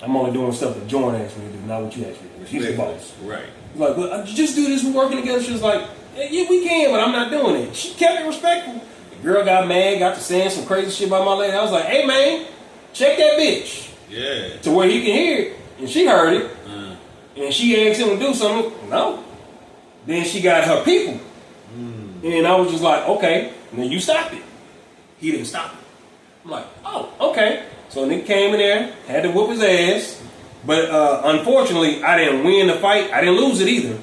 I'm only doing stuff that Jorn asked me to do, not what you asked me to do. She's the boss. Right. Like, well, just do this. We're working together. She was like, yeah, we can, but I'm not doing it. She kept it respectful. The girl got mad, got to saying some crazy shit about my lady. I was like, hey, man, check that bitch. Yeah. To where he can hear it. And she heard it. And she asked him to do something. No. Then she got her people. And I was just like, okay, now you stop it. He didn't stop it. I'm like, oh, okay. So Nick came in there, had to whoop his ass. But unfortunately, I didn't win the fight. I didn't lose it either.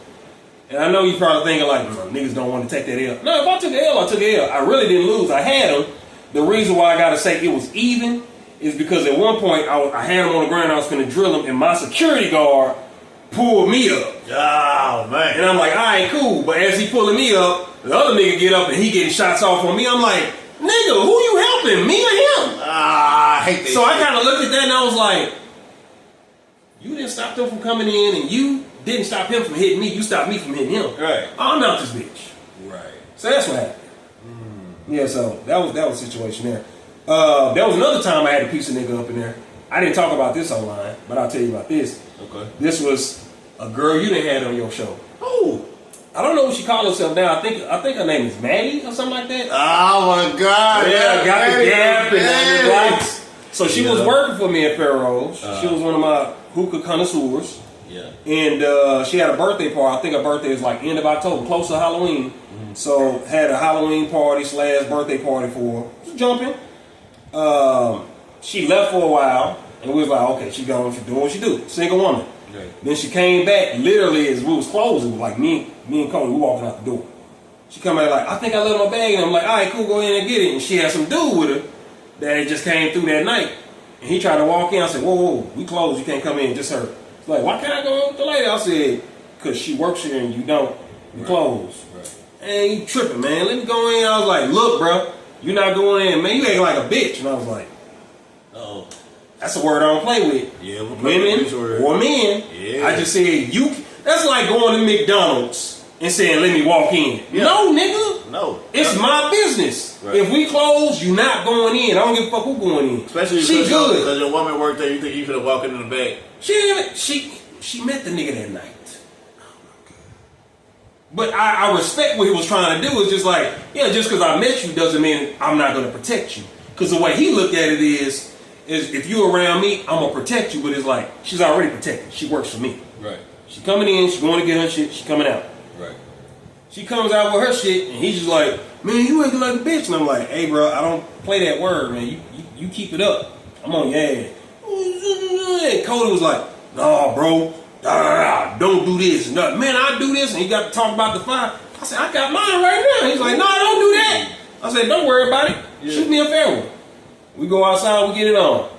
And I know you're probably thinking like, niggas don't want to take that L. No, if I took the L, I took the L. I really didn't lose. I had him. The reason why I got to say it was even is because at one point I had him on the ground. I was going to drill him, and my security guard pulled me up. Oh, man. And I'm like, all right, cool. But as he pulling me up, the other nigga get up and he getting shots off on me. I'm like, nigga, who you helping, me or him? I hate that. So I kind of looked at that and I was like, you didn't stop them from coming in, and you didn't stop him from hitting me. You stopped me from hitting him. Right. I'm out this bitch. Right. So that's what happened. Yeah, so that was the situation there. There was another time I had a piece of nigga up in there. I didn't talk about this online, but I'll tell you about this. Okay. This was a girl you didn't have on your show. Who? I don't know what she called herself now. I think her name is Maddie or something like that. Oh my God! Yeah, got the gap and the lights. So she was working for me at Pharaoh's. She was one of my hookah connoisseurs. Yeah. And she had a birthday party. I think her birthday is like end of October, close to Halloween. So had a Halloween party / birthday party for her. Just jumping. She left for a while, and we was like, okay, she gone. She doing what she do. Single woman. Right. Then she came back literally as we was closing, like me and Cody, we walking out the door. She come out like, I think I left my bag, and I'm like, all right, cool, go in and get it. And she had some dude with her that just came through that night. And he tried to walk in. I said, whoa, we closed. You can't come in, just her. He's like, why can't I go in with the lady? I said, because she works here and you don't. You close. Right. And you tripping, man. Let me go in. I was like, look, bro, you're not going in. Man, you acting like a bitch. And I was like, oh. That's a word I don't play with. Yeah, women or men. Yeah. I just said, that's like going to McDonald's and saying, let me walk in. Yeah. No, nigga. No. It's my business. Right. If we close, you're not going in. I don't give a fuck who going in. Especially she good. Because your woman worked there, you think you could have walked in the back. She met the nigga that night. But I respect what he was trying to do. It's just like, yeah, just because I met you doesn't mean I'm not going to protect you. Because the way he looked at it is if you around me, I'm going to protect you. But it's like, she's already protected. She works for me. Right. She coming in, she going to get her shit, she coming out. Right. She comes out with her shit, and he's just like, man, you acting like a bitch. And I'm like, hey, bro, I don't play that word, man. You keep it up. I'm on your ass. And Cody was like, no, bro. Don't do this. No, man, I do this. And he got to talk about the fire. I said, I got mine right now. He's like, no, don't do that. I said, don't worry about it. Yeah. Shoot me a fair one. We go outside, we get it on.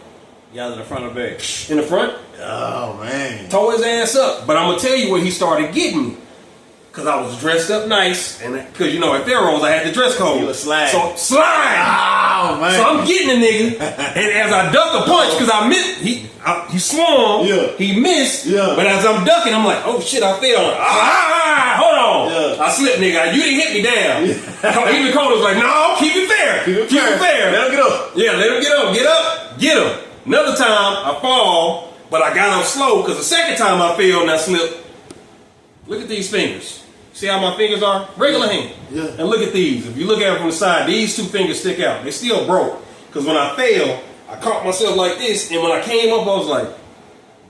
Y'all in the front or back? In the front. Oh, man. Tore his ass up. But I'm going to tell you where he started getting me. Because I was dressed up nice. And because, you know, at Pharaoh's, I had the dress code. You a slide. So, slide. Oh, man. So I'm getting the nigga. And as I duck a punch, because I missed, he swung. Yeah. He missed. Yeah. But as I'm ducking, I'm like, oh, shit, I fell. Hold on. Yeah. I slipped, nigga. You didn't hit me down. Yeah. Even Cody was like, no, keep it fair. Keep it fair. Let him get up. Yeah, let him get up. Get up. Get him. Another time, I fall, but I got up slow because the second time I fell and I slipped. Look at these fingers. See how my fingers are? Regular hand. Yeah. And look at these. If you look at them from the side, these two fingers stick out. They still broke. Because when I fell, I caught myself like this, and when I came up, I was like,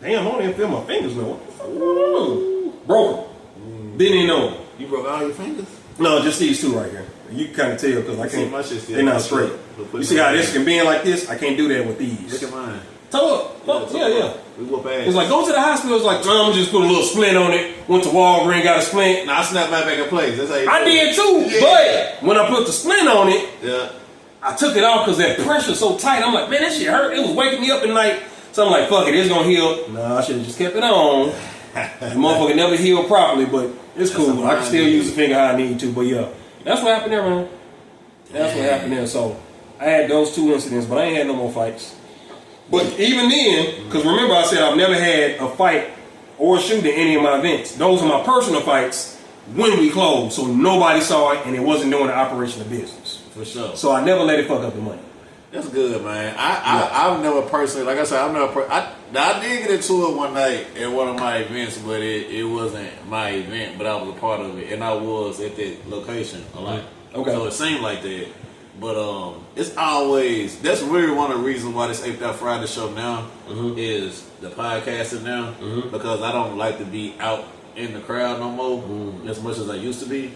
damn, I don't even feel my fingers no. What the fuck going on? Broken. Didn't even know. You broke all your fingers? No, just these two right here. You can kind of tell because I can't. My shit still they're not straight. You see how this can be like this? I can't do that with these. Look at mine. Toe up. Yeah. We whoop ass. It's like, go to the hospital. It's like, I'm just put a little splint on it. Went to Walgreens, got a splint. Now I snapped my back in place. That's how you I did too, but when I put the splint on it, yeah, I took it off because that pressure's so tight. I'm like, man, that shit hurt. It was waking me up at night. So I'm like, fuck it, it's gonna heal. Nah, I should have just kept it on. The motherfucker never healed properly, but it's cool. I can still use the finger how I need to. But yeah, that's what happened there, man. That's what happened there. So I had those two incidents, but I ain't had no more fights. But even then, because remember I said I've never had a fight or a shoot in any of my events. Those are my personal fights when we closed, so nobody saw it and it wasn't doing the operation of business. For sure. So I never let it fuck up the money. That's good, man. I've never personally, like I said, I did get into it one night at one of my events, but it wasn't my event, but I was a part of it, and I was at that location a lot. Okay. So it seemed like that. But it's always, that's really one of the reasons why this ApedOut Friday show now is the podcasting now, because I don't like to be out in the crowd no more as much as I used to be,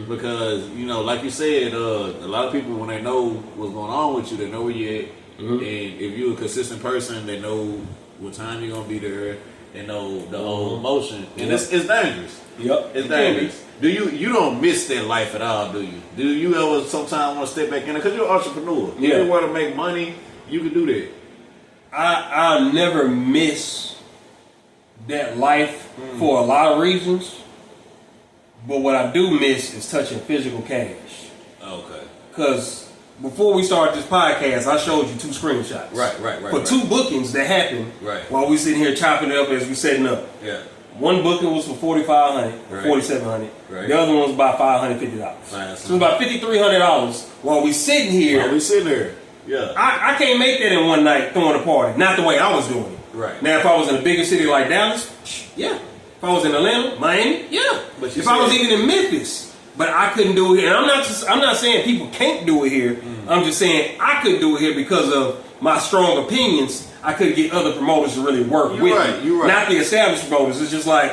because, you know, like you said, a lot of people, when they know what's going on with you, they know where you're at, and if you're a consistent person, they know what time you're going to be there, they know the whole motion, and it's dangerous. Yep. It's dangerous. Do you don't miss that life at all, do you? Do you ever sometimes want to step back in it? Because you're an entrepreneur. If you want to make money, you can do that. I never miss that life for a lot of reasons, but what I do miss is touching physical cash. Okay. Because before we started this podcast, I showed you 2 screenshots. Right. For 2 bookings that happened while we sitting here chopping it up as we setting up. Yeah. One booking was for $4,500, $4,700. Right. The other one was about $550. So it was about $5,300 while we sitting here. Yeah. I can't make that in one night throwing a party. Not the way I was doing it. Right. Now, if I was in a bigger city like Dallas, yeah. If I was in Atlanta, Miami, yeah. But if I was even in Memphis, but I couldn't do it here. And I'm not saying people can't do it here. I'm just saying I couldn't do it here because of my strong opinions. I couldn't get other promoters to really work with me. You're right. Not the established promoters. It's just like,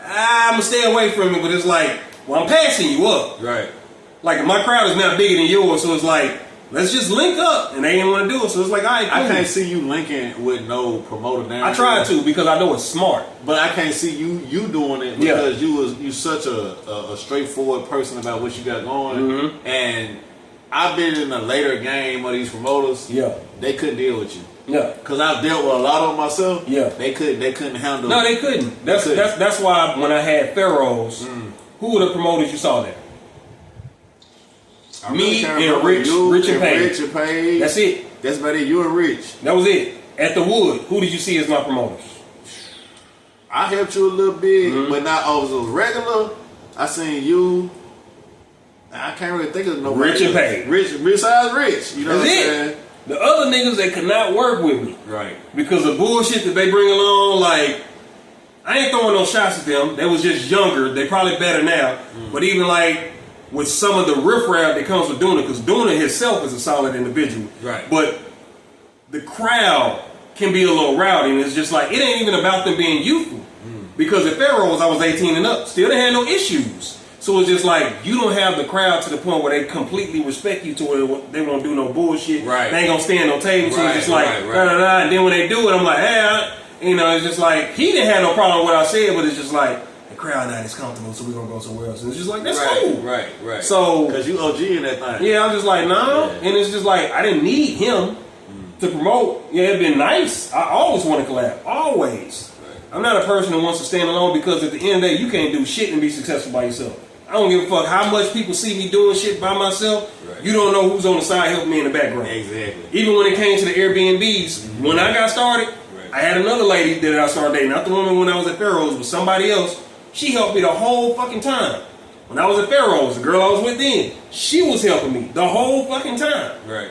I'm going to stay away from it, but it's like, well, I'm passing you up. Right. Like, my crowd is not bigger than yours, so it's like, let's just link up. And they didn't want to do it, so it's like, all right, cool. I can't see you linking with no promoter down. I tried to because I know it's smart. But I can't see you doing it because you such a straightforward person about what you got going. And I've been in a later game of these promoters. Yeah. They couldn't deal with you. Yeah. Because I've dealt with a lot of them myself. Yeah. They couldn't handle it. No, they couldn't. That's why when I had Pharaohs, who were the promoters you saw there? Me and Rich and Page. That's it. That's about it. You and Rich. That was it. At the Wood, who did you see as my promoters? I helped you a little bit, but not always regular. I seen you. I can't really think of nobody. Rich and Page. Rich besides Rich. You know what I'm saying? The other niggas, they could not work with me. Right. Because of bullshit that they bring along, like, I ain't throwing no shots at them. They was just younger. They probably better now. But even like with some of the riffraff that comes with doing it, because doing it himself is a solid individual. Right. But the crowd can be a little rowdy, and it's just like, it ain't even about them being youthful. Because at Pharaohs, I was 18 and up. Still, they had no issues. So it's just like, you don't have the crowd to the point where they completely respect you to where they won't do no bullshit. Right. They ain't gonna stand no table. So it's just like, and then when they do it, I'm like, hey, it's just like, he didn't have no problem with what I said, but it's just like, the crowd not as comfortable, so we're gonna go somewhere else. And it's just like, that's cool. Right. So, because you OG in that thing. Yeah, I'm just like, nah. And it's just like, I didn't need him to promote. Yeah, it'd been nice. I always want to collab. Always. I'm not a person that wants to stand alone, because at the end of the day, you can't do shit and be successful by yourself. I don't give a fuck how much people see me doing shit by myself. You don't know who's on the side helping me in the background. Exactly. Even when it came to the Airbnbs, when I got started, I had another lady that I started dating, not the woman when I was at Pharaohs, but somebody else. She helped me the whole fucking time. When I was at Pharaohs, the girl I was with then, she was helping me the whole fucking time. Right.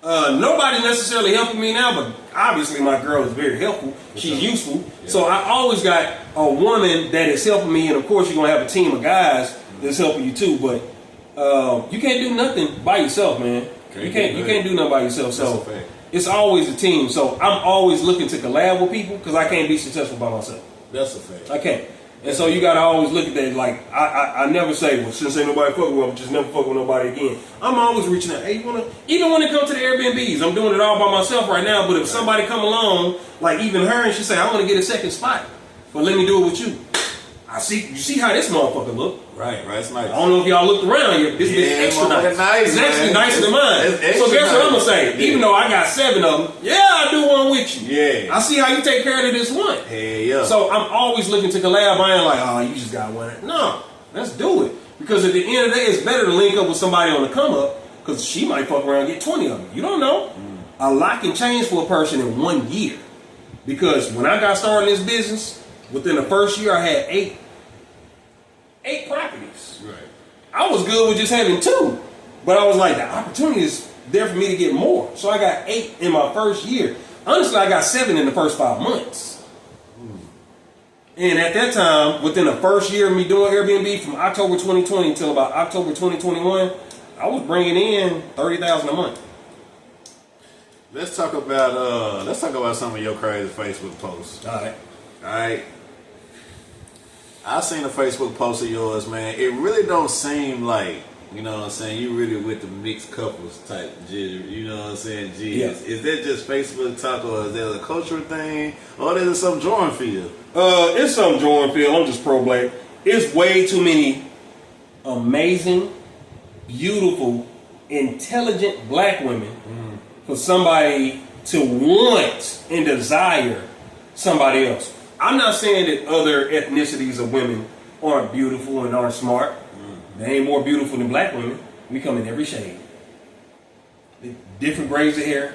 Nobody's necessarily helping me now, but obviously my girl is very helpful. She's useful. Yeah. So I always got a woman that is helping me, and of course you're going to have a team of guys that's helping you too, but you can't do nothing by yourself, man. You can't do nothing by yourself. So it's always a team. So I'm always looking to collab with people, because I can't be successful by myself. That's a fact. I can't. And so you gotta always look at that. Like I never say, well, since ain't nobody fucking with, I'm just never fuck with nobody again. I'm always reaching out. Hey, you wanna? Even when it comes to the Airbnbs, I'm doing it all by myself right now. But if somebody come along, like even her, and she say, I want to get a second spot, but let me do it with you. You see how this motherfucker look? Right, it's nice. I don't know if y'all looked around yet. This bitch extra nice. It's actually nicer than mine. So guess what I'm gonna say? Yeah. Even though I got 7 of them, I do one with you. Yeah. I see how you take care of this one. Yeah. So I'm always looking to collab. I ain't like, oh, you just got one. No, let's do it. Because at the end of the day, it's better to link up with somebody on the come up, because she might fuck around and get 20 of them. You don't know. A lot can change for a person in 1 year. Because when I got started in this business, within the first year, I had 8 properties. Right. I was good with just having 2, but I was like, the opportunity is there for me to get more. So I got 8 in my first year. Honestly, I got 7 in the first 5 months. And at that time, within the first year of me doing Airbnb, from October 2020 until about October 2021, I was bringing in $30,000 a month. Let's talk about some of your crazy Facebook posts. All right. I seen a Facebook post of yours, man. It really don't seem like, you know what I'm saying, you really with the mixed couples type jizz, you know what I'm saying, jizz. Yeah. Is that just Facebook talk, or is that a cultural thing, or is it some Jorn feel? It's some Jorn feel. I'm just pro-black. It's way too many amazing, beautiful, intelligent black women for somebody to want and desire somebody else. I'm not saying that other ethnicities of women aren't beautiful and aren't smart. They ain't more beautiful than black women. We come in every shade. Different braids of hair,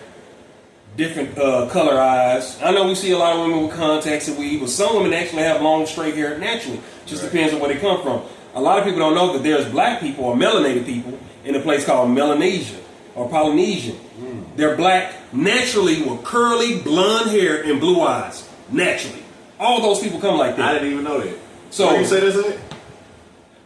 different color eyes. I know we see a lot of women with contacts and weave, but some women actually have long, straight hair naturally. Just depends on where they come from. A lot of people don't know that there's black people or melanated people in a place called Melanesia or Polynesian. They're black naturally with curly blonde hair and blue eyes. Naturally. All those people come like that. I didn't even know that. So what you say this is?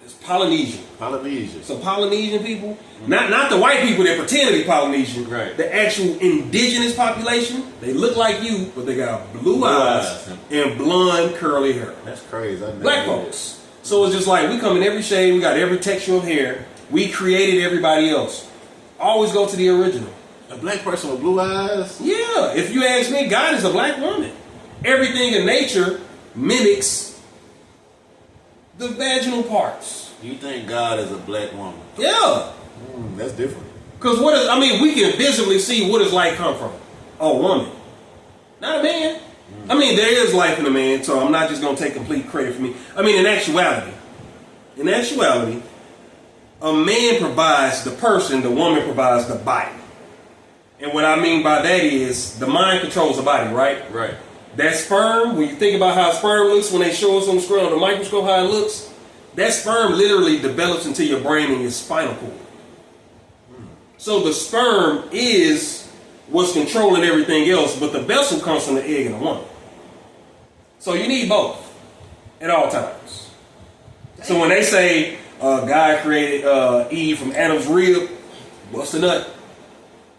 It's Polynesian. Polynesian. So Polynesian people, not the white people that pretend to be Polynesian, right. The actual indigenous population, they look like you, but they got blue eyes and blonde curly hair. That's crazy. Black folks. So it's just like we come in every shade, we got every texture of hair, we created everybody else. Always go to the original. A black person with blue eyes? Yeah, if you ask me, God is a black woman. Everything in nature mimics the vaginal parts. You think God is a black woman? Yeah. That's different. Because we can visibly see what does light come from? A woman. Not a man. There is life in a man, so I'm not just going to take complete credit for me. In actuality, a man provides the person, the woman provides the body. And what I mean by that is the mind controls the body, right? Right. That sperm, when you think about how sperm looks when they show us on the screen on the microscope how it looks, that sperm literally develops into your brain and your spinal cord. So the sperm is what's controlling everything else, but the vessel comes from the egg in a woman. So you need both at all times. So when they say God created Eve from Adam's rib, bust a nut.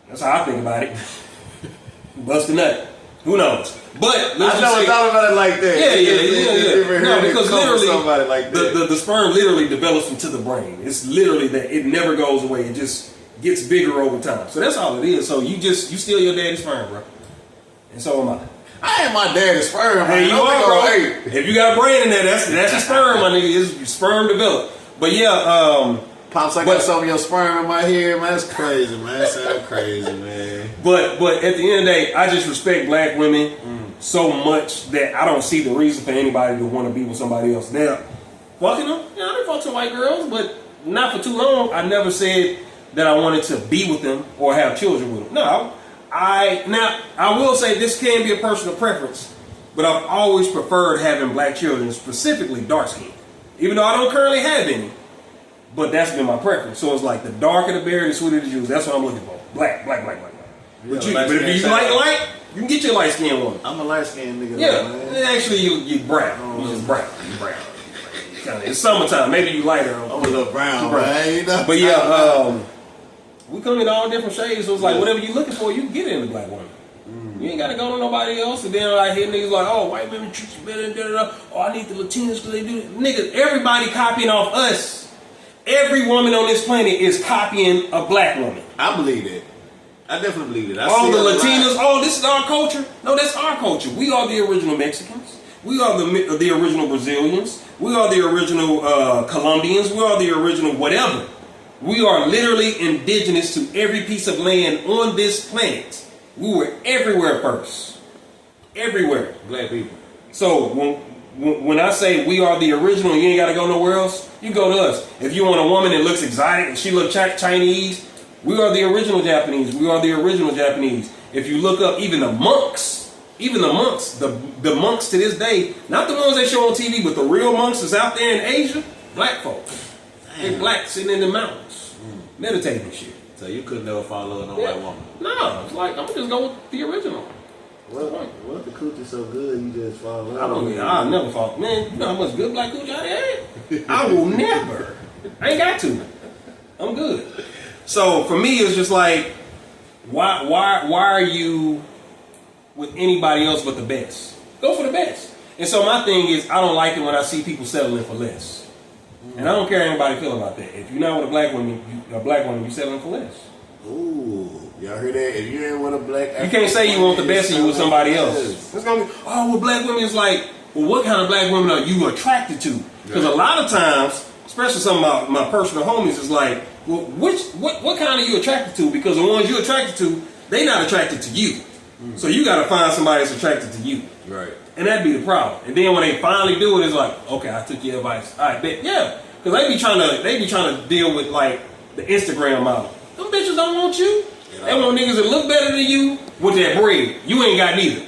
That's how I think about it. Bust a nut. Who knows? But I never thought about it like that. Yeah. No, because literally, like the sperm literally develops into the brain. It's literally that it never goes away. It just gets bigger over time. So that's all it is. So you steal your daddy's sperm, bro. And so am I. I ain't my daddy's sperm. Hey, you are, bro. If you got a brain in there, that's your sperm, my nigga. It's your sperm developed. But yeah, Pops, I got some of your sperm in my hair, man. That's crazy, man. That sounds crazy, man. But at the end of the day, I just respect black women so much that I don't see the reason for anybody to want to be with somebody else. Now, fucking them, I fuck some white girls, but not for too long. I never said that I wanted to be with them or have children with them. No, I will say this can be a personal preference, but I've always preferred having black children, specifically dark skin. Even though I don't currently have any. But that's been my preference. So it's like the darker the berry, the sweeter the juice. That's what I'm looking for. Black. But if you like light, you can get your light skinned one. I'm a light skinned nigga. Yeah. Man. Actually, you brown. You just brown. It's summertime. Maybe you lighter. I'm a little brown, right? But yeah, we come in all different shades. So it's like whatever you're looking for, you can get it in the black woman. You ain't got to go to nobody else. And then I hear niggas like, oh, white women treat you better and da-da-da. Oh, I need the Latinos because they do it. Niggas, everybody copying off us. Every woman on this planet is copying a black woman. I believe that. I definitely believe it. All the Latinos, this is our culture. No, that's our culture. We are the original Mexicans. We are the original Brazilians. We are the original Colombians. We are the original whatever. We are literally indigenous to every piece of land on this planet. We were everywhere first. Everywhere. Black people. So when I say we are the original, you ain't got to go nowhere else. You go to us. If you want a woman that looks exotic and she looks Chinese, we are the original Japanese. We are the original Japanese. If you look up even the monks, the monks to this day, not the ones they show on TV, but the real monks that's out there in Asia, black folks. They black sitting in the mountains, meditating and shit. So you could never fall in love with no white woman. No, it's like I'm gonna just go with the original. What if the coochie so good you just fall in love? I'll never fall. Man, you know how much good black coochie I had? I will never. I ain't got to. I'm good. So for me, it's just like, why are you with anybody else but the best? Go for the best. And so my thing is, I don't like it when I see people settling for less. And I don't care how anybody feel about that. If you're not with a black woman, you settling for less. Ooh, y'all heard that? If you ain't with a black, you can't say you want the best and you with somebody else. It's gonna be, oh, well, black women is like, well, what kind of black women are you attracted to? Because a lot of times, especially some of my personal homies, is like, well, what kind are you attracted to? Because the ones you're attracted to, they not attracted to you. So you got to find somebody that's attracted to you. Right. And that'd be the problem. And then when they finally do it, it's like, okay, I took your advice. All right, bet. Yeah. Because they be trying to deal with like the Instagram model. Them bitches don't want you. They want niggas that look better than you with that bread. You ain't got neither.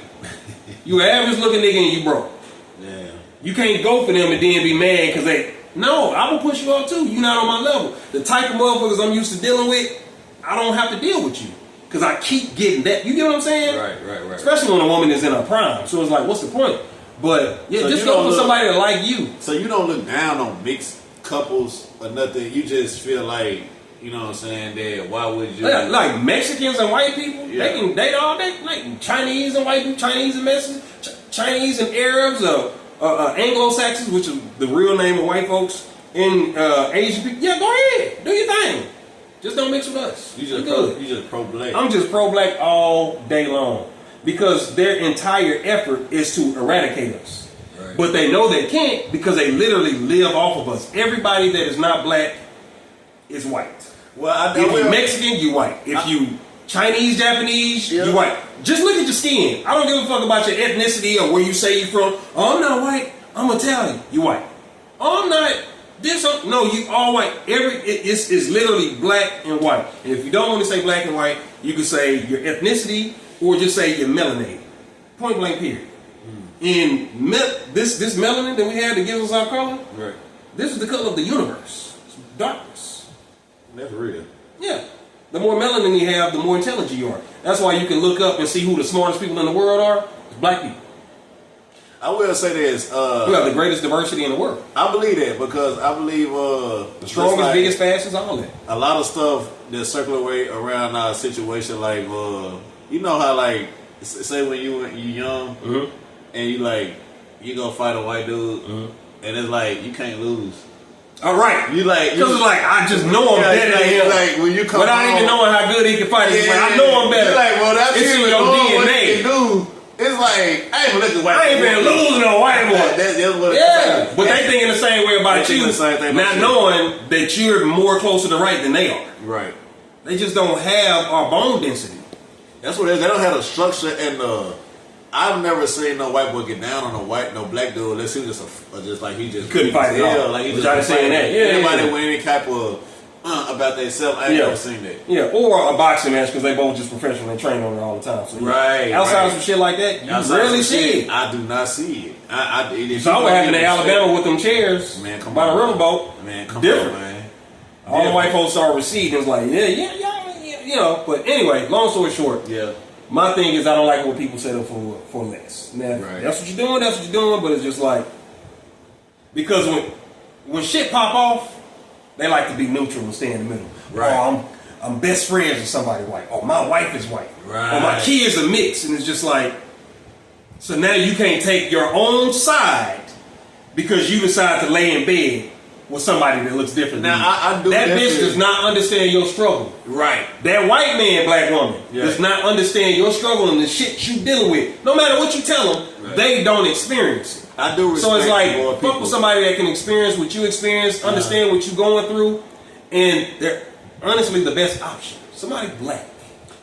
You an average looking nigga and you broke. Yeah. You can't go for them and then be mad because no, I will push you up too. You not on my level. The type of motherfuckers I'm used to dealing with, I don't have to deal with you. Because I keep getting that. You get what I'm saying? Right. Especially when a woman is in her prime. So it's like, what's the point? But yeah, so just go for somebody that like you. So you don't look down on mixed couples or nothing. You just feel like, you know what I'm saying, that why would you... Like Mexicans and white people, they can date all day. Like Chinese and white people, Chinese and Mexicans, Chinese and Arabs, Anglo-Saxons, which is the real name of white folks, and Asian people. Yeah, go ahead. Do your thing. Just don't mix with us. You just pro-black. I'm just pro-black all day long. Because their entire effort is to eradicate us. Right. But they know they can't because they literally live off of us. Everybody that is not black is white. Well, if you're Mexican, you white. If you Chinese, Japanese, you white. Just look at your skin. I don't give a fuck about your ethnicity or where you say you're from. Oh, I'm not white. I'm Italian. You white. Oh, I'm not this. No, you all white. It's literally black and white. And if you don't want to say black and white, you can say your ethnicity or just say you're melanated. Point blank period. And this melanin that we have that gives us our color, right. This is the color of the universe. It's darkness. That's real. Yeah. The more melanin you have, the more intelligent you are. That's why you can look up and see who the smartest people in the world are. It's black people. I will say this. You have the greatest diversity in the world. I believe that because I believe the strongest, biggest, fastest, all that. A lot of stuff that circulate around our situation, like you know how like say when you young and you gonna fight a white dude and it's like you can't lose. All right, because it's like I just know I'm better than him. Like when you come without even knowing how good he can fight, it's like I know I'm better. You're like, well, that's it's in your DNA. It's like I ain't been losing no white boy. That's what it's but they thinking the same way about you, not knowing that you're more closer to right than they are. Right. They just don't have our bone density. That's what it is. They don't have the structure and I've never seen no white boy get down on no black dude unless he was just like he just couldn't fight at all. Like he just started saying that. Anybody with any type of about themselves, I ain't never seen that. Yeah, or a boxing match because they both just professional and train on it all the time. So outside of some shit like that, you rarely see it. I do not see it. You saw what happened in Alabama with them chairs by the riverboat. Man, come different. on, man. All the white folks started receding. It was like, you know. But anyway, long story short, my thing is I don't like it when people settle for less. Now, that's what you're doing. That's what you're doing. But it's just like because when shit pop off, they like to be neutral and stay in the middle. Right. Oh, I'm best friends with somebody white. Oh, my wife is white. Right. Or my kids are mixed, and it's just like so now you can't take your own side because you decide to lay in bed with somebody that looks different. Now I do that bitch does not understand your struggle. Right. That white man, black woman, does not understand your struggle and the shit you dealing with. No matter what you tell them, they don't experience it. I do respect. So it's like fuck with somebody that can experience what you experience, understand what you're going through, and they're honestly the best option. Somebody black.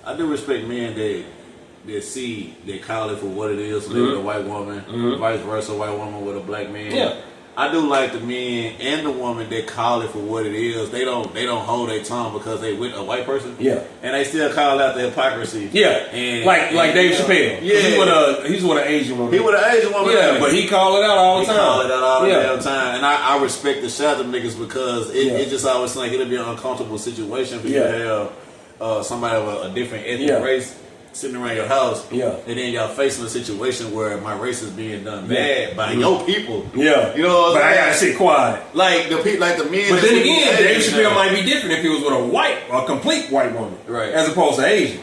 I do respect men that see they call it for what it is, live with a white woman, vice versa, white woman with a black man. Yeah. I do like the men and the woman that call it for what it is. They don't hold their tongue because they with a white person. Yeah. And they still call out the hypocrisy. Yeah. And like Dave Chappelle. Yeah. He's with an Asian woman. He with an Asian woman. Yeah, but he call it out all the time. He call it out all the damn time. And I respect the shot of niggas because it just always seems like it'll be an uncomfortable situation for you to have somebody of a different ethnic race sitting around your house, and then y'all facing a situation where my race is being done bad by your people. Yeah, you know what I'm but saying? I gotta sit quiet. Like the people, like the men. But then again, Dave Chappelle might be different if he was with a complete white woman, right, as opposed to Asian.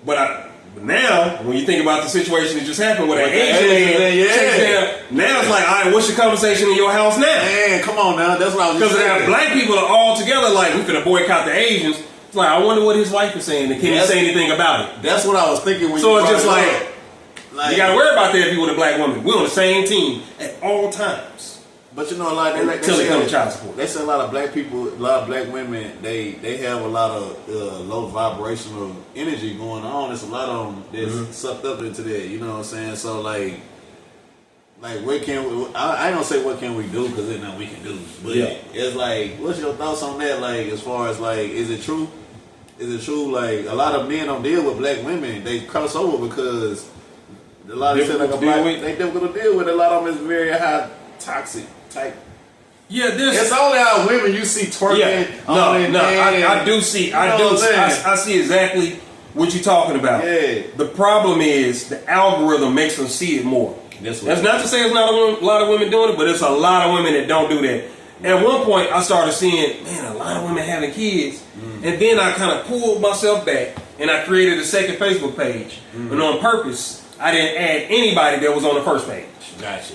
But now, when you think about the situation that just happened with an Asian man, now it's like, all right, what's your conversation in your house now? Man, come on now, that's what I was because saying. black people are all together like, we finna boycott the Asians. It's like, I wonder what his wife is saying, and can he say anything about it? That's what I was thinking when so you it's just like, you gotta worry about that if you're with a black woman. We're on the same team at all times. But you know, like until they come to child support. They say a lot of black people, a lot of black women, they have a lot of low vibrational energy going on. There's a lot of them that's sucked up into that. You know what I'm saying? So like what can we? I ain't gonna say what can we do because there's nothing we can do. But it's like, what's your thoughts on that? Like, as far as like, is it true? Is it true? Like, a lot of men don't deal with black women. They cross over because a lot of they difficult to deal with. A lot of them is very high toxic type. Yeah, it's only our women you see twerking. Yeah, I do see. I see exactly what you're talking about. Yeah. The problem is the algorithm makes them see it more. That's not to say there's not a lot of women doing it, but it's a lot of women that don't do that. And at one point, I started seeing, man, a lot of women having kids, and then I kind of pulled myself back and I created a second Facebook page, and on purpose, I didn't add anybody that was on the first page. Gotcha.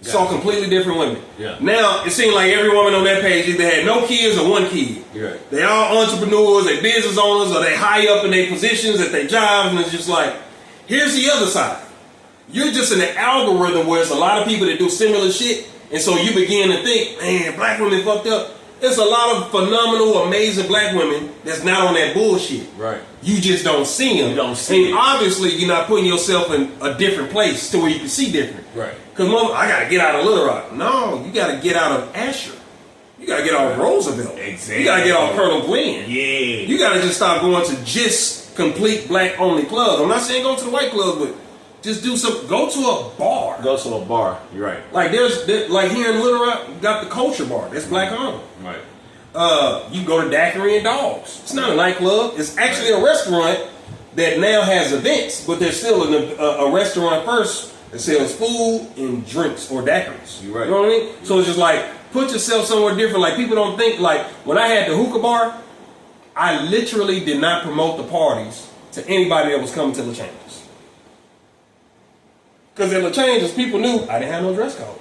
Saw completely different women. Yeah. Now it seemed like every woman on that page either had no kids or one kid. Right. They all entrepreneurs, they business owners, or they high up in their positions at their jobs, and it's just like, here's the other side. You're just in an algorithm where it's a lot of people that do similar shit, and so you begin to think, man, black women fucked up. There's a lot of phenomenal, amazing black women that's not on that bullshit. Right. You just don't see them. You don't see and obviously, you're not putting yourself in a different place to where you can see different. Right. Because, I got to get out of Little Rock. No, you got to get out of Asher. You got to get off Roosevelt. Exactly. You got to get off Colonel Glenn. Yeah. You got to just stop going to just complete black-only clubs. I'm not saying go to the white clubs, but just go to a bar. Go to a bar. You're right. Like like here in Little Rock, you got the Culture Bar. That's black owned. Right. You go to Daiquiri and Dogs. It's not a nightclub. It's actually a restaurant that now has events, but there's still a restaurant first that sells food and drinks or daiquiris. You're right. You know what I mean? So it's just like, put yourself somewhere different. Like, people don't think, like, when I had the hookah bar, I literally did not promote the parties to anybody that was coming to La Changes. Because at La Changes, people knew I didn't have no dress code.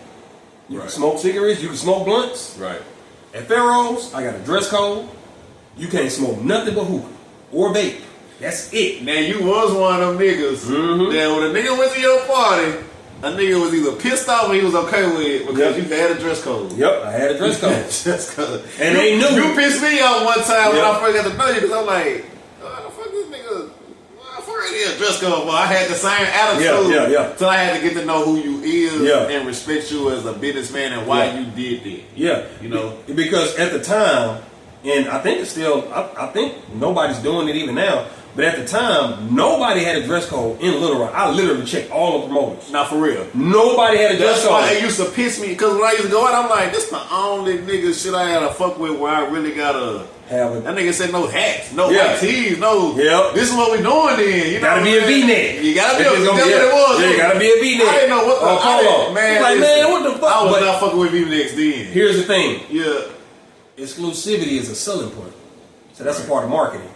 You can smoke cigarettes, you can smoke blunts. Right. At Pharaoh's, I got a dress code. You can't smoke nothing but hookah or vape. That's it. Now, you was one of them niggas that when a nigga went to your party, a nigga was either pissed off or he was okay with it because you had a dress code. Yep, I had a dress code. Dress code. And they knew. You pissed me off one time when I first got to know you because I'm like, oh, fuck this nigga. I already had a dress code, but I had the same attitude. So I had to get to know who you is and respect you as a businessman and why you did that. Yeah. You know? Because at the time, and I think it's still, I think nobody's doing it even now, but at the time, nobody had a dress code in Little Rock. I literally checked all the promoters. Not for real. Nobody had a dress code. That's why it used to piss me, because when I used to go out, I'm like, this the only nigga shit I gotta fuck with where I really gotta have it. That nigga said no hats, no white tees, no. This is what we doing then. You gotta be a V-neck. You gotta be a V-neck. Yeah, you gotta be a V-neck. I didn't know what the polo. Man, like, man, what the fuck? I was not fucking with V-necks then. Here's the thing. Yeah. Exclusivity is a selling point. So that's a part of marketing.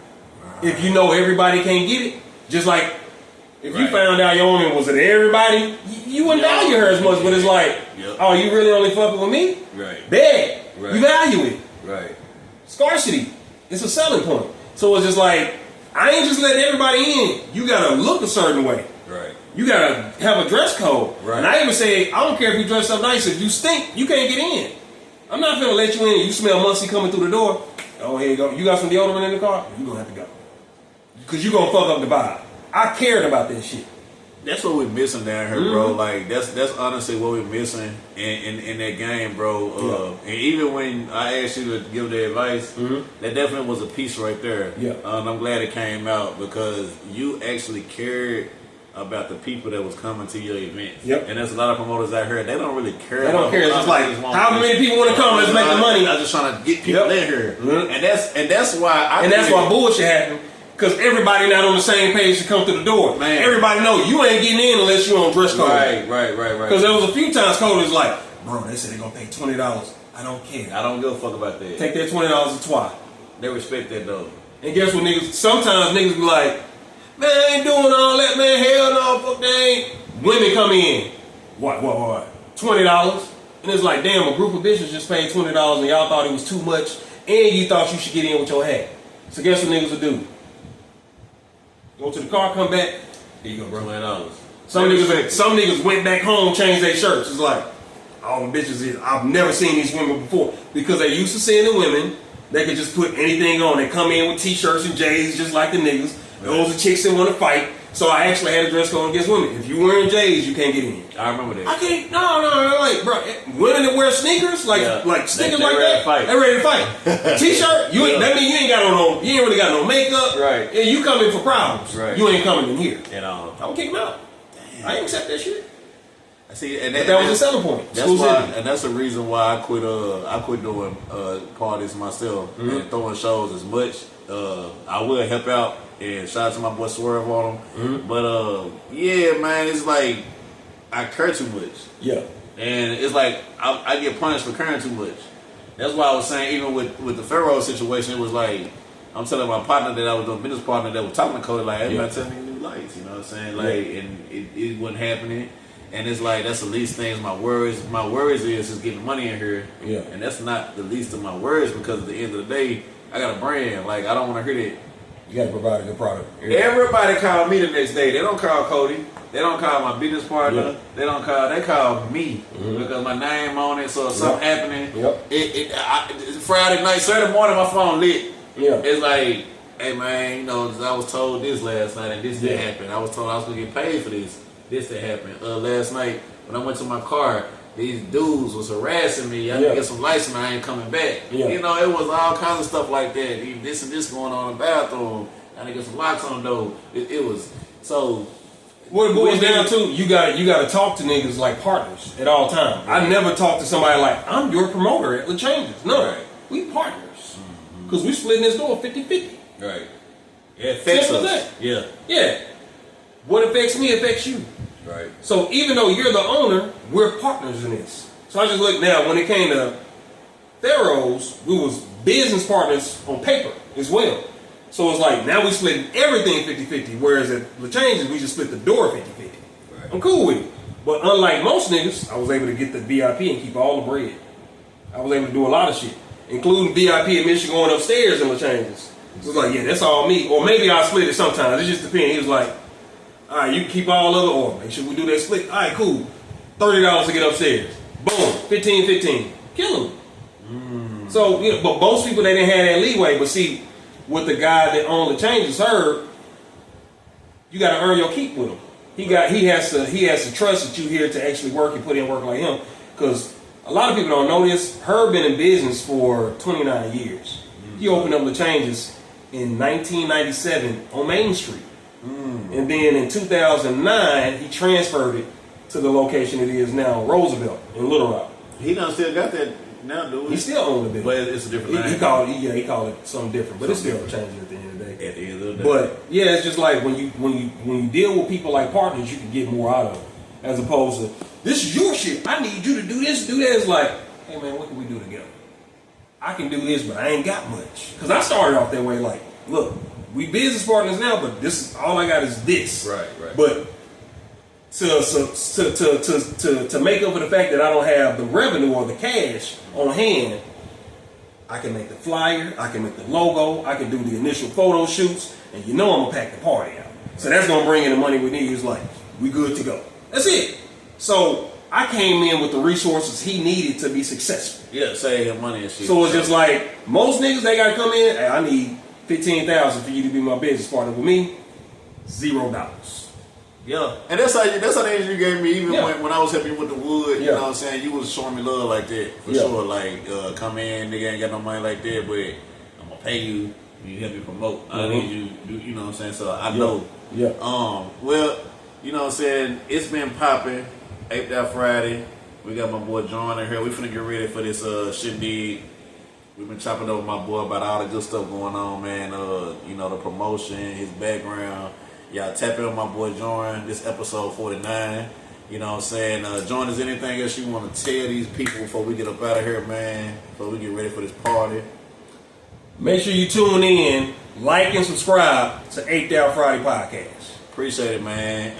If you know everybody can't get it, just like if you found out your woman was at everybody, you wouldn't value her as much. But it's like, oh, you really only fucking with me? Right. Bad. Right. You value it. Right. Scarcity. It's a selling point. So it's just like, I ain't just letting everybody in. You gotta look a certain way. Right. You gotta have a dress code. Right. And I even say, I don't care if you dress up nice. If you stink, you can't get in. I'm not gonna let you in and you smell musty coming through the door. Oh, here you go. You got some deodorant in the car? You're gonna have to go. Because you're gonna fuck up the vibe. I cared about that shit. That's what we're missing down here, bro. Like, that's honestly what we're missing in that game, bro. And even when I asked you to give the advice, that definitely was a piece right there. Yeah. And I'm glad it came out because you actually cared about the people that was coming to your event. Yep. And there's a lot of promoters out here, they don't really care. They don't care. It's just like, how many people want to come? Let's make the money. I'm just trying to get people in here. Mm-hmm. And that's why that's why bullshit happened. Because everybody not on the same page to come through the door. Man. Everybody know you ain't getting in unless you on dress code. Right. Because there was a few times Cody was like, bro, they said they're going to pay $20. I don't care. I don't give a fuck about that. Take that $20 and twice. They respect that though. And guess what, niggas? Sometimes niggas be like, man, I ain't doing all that, man. Hell no, fuck they ain't. Women come in. What? $20. And it's like, damn, a group of bitches just paid $20 and y'all thought it was too much and you thought you should get in with your hat. So guess what niggas will do? Go to the car, come back. Here you go, bro. $20. Some niggas went back home, changed their shirts. It's like, all the bitches I've never seen these women before. Because they used to seeing the women, they could just put anything on. They come in with t-shirts and J's just like the niggas. Those are chicks that want to fight. So I actually had a dress code against women. If you wearing J's, you can't get in. I remember that. I can't. No. Like, bro, women that wear sneakers, like sneakers they like ready that, they ready to fight. T-shirt, that mean you ain't got no, you ain't really got no makeup. Right. And you coming for problems. Right. You ain't coming in here. You know. I would kick them out. Damn. I ain't accept that shit. See, and that was the selling point. That's why, and that's the reason why I quit doing parties myself and throwing shows as much. I will help out and shout out to my boy Swerve on them. But yeah, man, it's like I care too much. Yeah, and it's like I get punished for caring too much. That's why I was saying even with the Pharaoh situation, it was like I'm telling my partner that I was doing business partner that was talking to Cody like, everybody telling me new lights. You know what I'm saying? Like, and it wasn't happening. And it's like, that's the least things, my worries is getting money in here. Yeah. And that's not the least of my worries because at the end of the day, I got a brand. Like, I don't want to hear that. You got to provide a good product. Yeah. Everybody call me the next day. They don't call Cody. They don't call my business partner. Yeah. They call me because my name on it. So if something happening, Friday night, Saturday morning, my phone lit. Yeah. It's like, hey man, you know, I was told this last night and this didn't happen. I was told I was going to get paid for this. This that happened last night when I went to my car. These dudes was harassing me. I didn't get some lights and I ain't coming back. Yeah. You know, it was all kinds of stuff like that. Even this and this going on in the bathroom. I didn't get some locks on the door. It was so. What it boils down to, you got to talk to niggas like partners at all times. I never talk to somebody like I'm your promoter at the Changes. No, we partners because we splitting this door 50-50. Right. Yeah, it affects us. Yeah. Yeah. What affects me affects you. Right. So even though you're the owner, we're partners in this. So I just look now, when it came to Pharaohs, we was business partners on paper as well. So it's like, now we split everything 50-50, whereas at the Changes, we just split the door 50-50. Right. I'm cool with it. But unlike most niggas, I was able to get the VIP and keep all the bread. I was able to do a lot of shit, including VIP admission going upstairs in the Changes. So it's like, yeah, that's all me. Or maybe I'll split it sometimes. It just depends. He was like, all right, you can keep all of it, or make sure we do that split. All right, cool. $30 to get upstairs. Boom, 15. Kill him. So, you know, but most people, they didn't have that leeway. But see, with the guy that owned the Changes, Herb, you got to earn your keep with him. He has to trust that you here to actually work and put in work like him. Because a lot of people don't know this. Herb been in business for 29 years. He opened up the Changes in 1997 on Main Street. And then in 2009, he transferred it to the location it is now, Roosevelt in Little Rock. He done still got that now, dude. He still owns the business. But it's a different name. He called it something different, but it's still changing at the end of the day. At the end of the day. But yeah, it's just like when you deal with people like partners, you can get more out of them, as opposed to this is your shit. I need you to do this, do that. It's like, hey man, what can we do together? I can do this, but I ain't got much. Because I started off that way, like, look. We business partners now, but this is all I got is this. Right. But to make up for the fact that I don't have the revenue or the cash on hand, I can make the flyer, I can make the logo, I can do the initial photo shoots, and you know I'm gonna pack the party out. So that's gonna bring in the money we need. It's like, we good to go. That's it. So I came in with the resources he needed to be successful. Yeah, save him money and shit. So it's just like most niggas, they gotta come in. Hey, I need $15,000 for you to be my business partner. With me, $0. Yeah, and that's how the answer you gave me. Even when I was helping you with the wood, you know what I'm saying, you was showing me love like that for sure. Like come in, nigga ain't got no money like that, but I'm gonna pay you. You help me promote. I need you. You know what I'm saying. So I know. Yeah. Well, you know what I'm saying? It's been popping. ApedOut Friday. We got my boy Jorn in here. We finna get ready for this shindig. We've been chopping over my boy about all the good stuff going on, man. You know, the promotion, his background. Y'all tap in with my boy Jorn. This episode 49. You know what I'm saying? Jorn, is there anything else you want to tell these people before we get up out of here, man? Before we get ready for this party? Make sure you tune in, like and subscribe to ApedOut Friday Podcast. Appreciate it, man.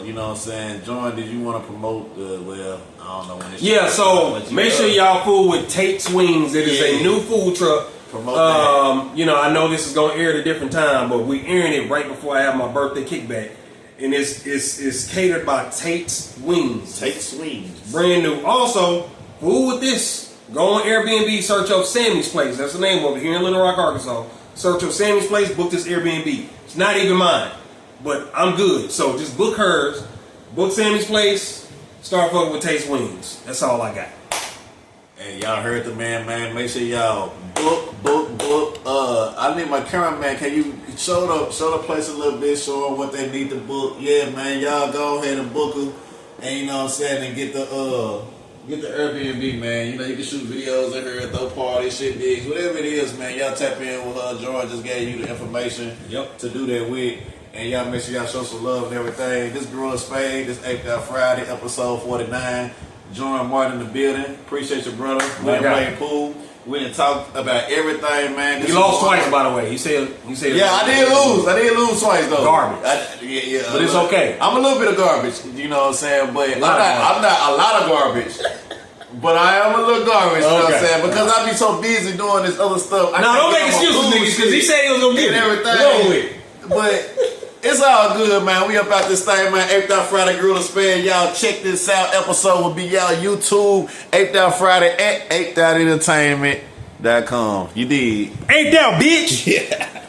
You know what I'm saying? Jorn, did you want to promote well, I don't know when it's so make sure y'all fool with Tate's Wings. It is a new food truck. Promote that. You know, I know this is gonna air at a different time, but we airing it right before I have my birthday kickback. And it's catered by Tate's Wings. Tate's Wings. Brand new. Also, fool with this. Go on Airbnb, search up Sammy's Place. That's the name of it here in Little Rock, Arkansas. Search up Sammy's Place, book this Airbnb. It's not even mine, but I'm good. So just book hers, book Sammy's Place, start fucking with Tate's Wings. That's all I got. Hey, y'all heard the man. Make sure y'all book. I need my cameraman. Can you show the place a little bit, show them what they need to book? Yeah, man, y'all go ahead and book them. And you know what I'm saying, and get the Airbnb, man. You know, you can shoot videos in here, throw parties, shit digs, whatever it is, man. Y'all tap in with Jorn just gave you the information to do that with. And y'all make sure y'all show some love and everything. This Gorilla Spade, this ApedOut Friday, episode 49. Jorn Martin in the building. Appreciate your brother. We done played pool. We done talked about everything, man. You lost twice, by the way. You said. Yeah, I did lose. I did lose twice, though. Garbage. But it's okay. I'm a little bit of garbage, you know what I'm saying? But I'm not a lot of garbage. But I am a little garbage, you know what I'm saying? Because I be so busy doing this other stuff. No, don't make excuses, niggas, because he said he was going to get everything. But it's all good, man. We about this thing, man. ApedOut Friday, Gorilla Spade. Y'all check this out. Episode will be y'all YouTube. ApedOut Friday at ApedOutEntertainment.com. You did. ApedOut, bitch. Yeah.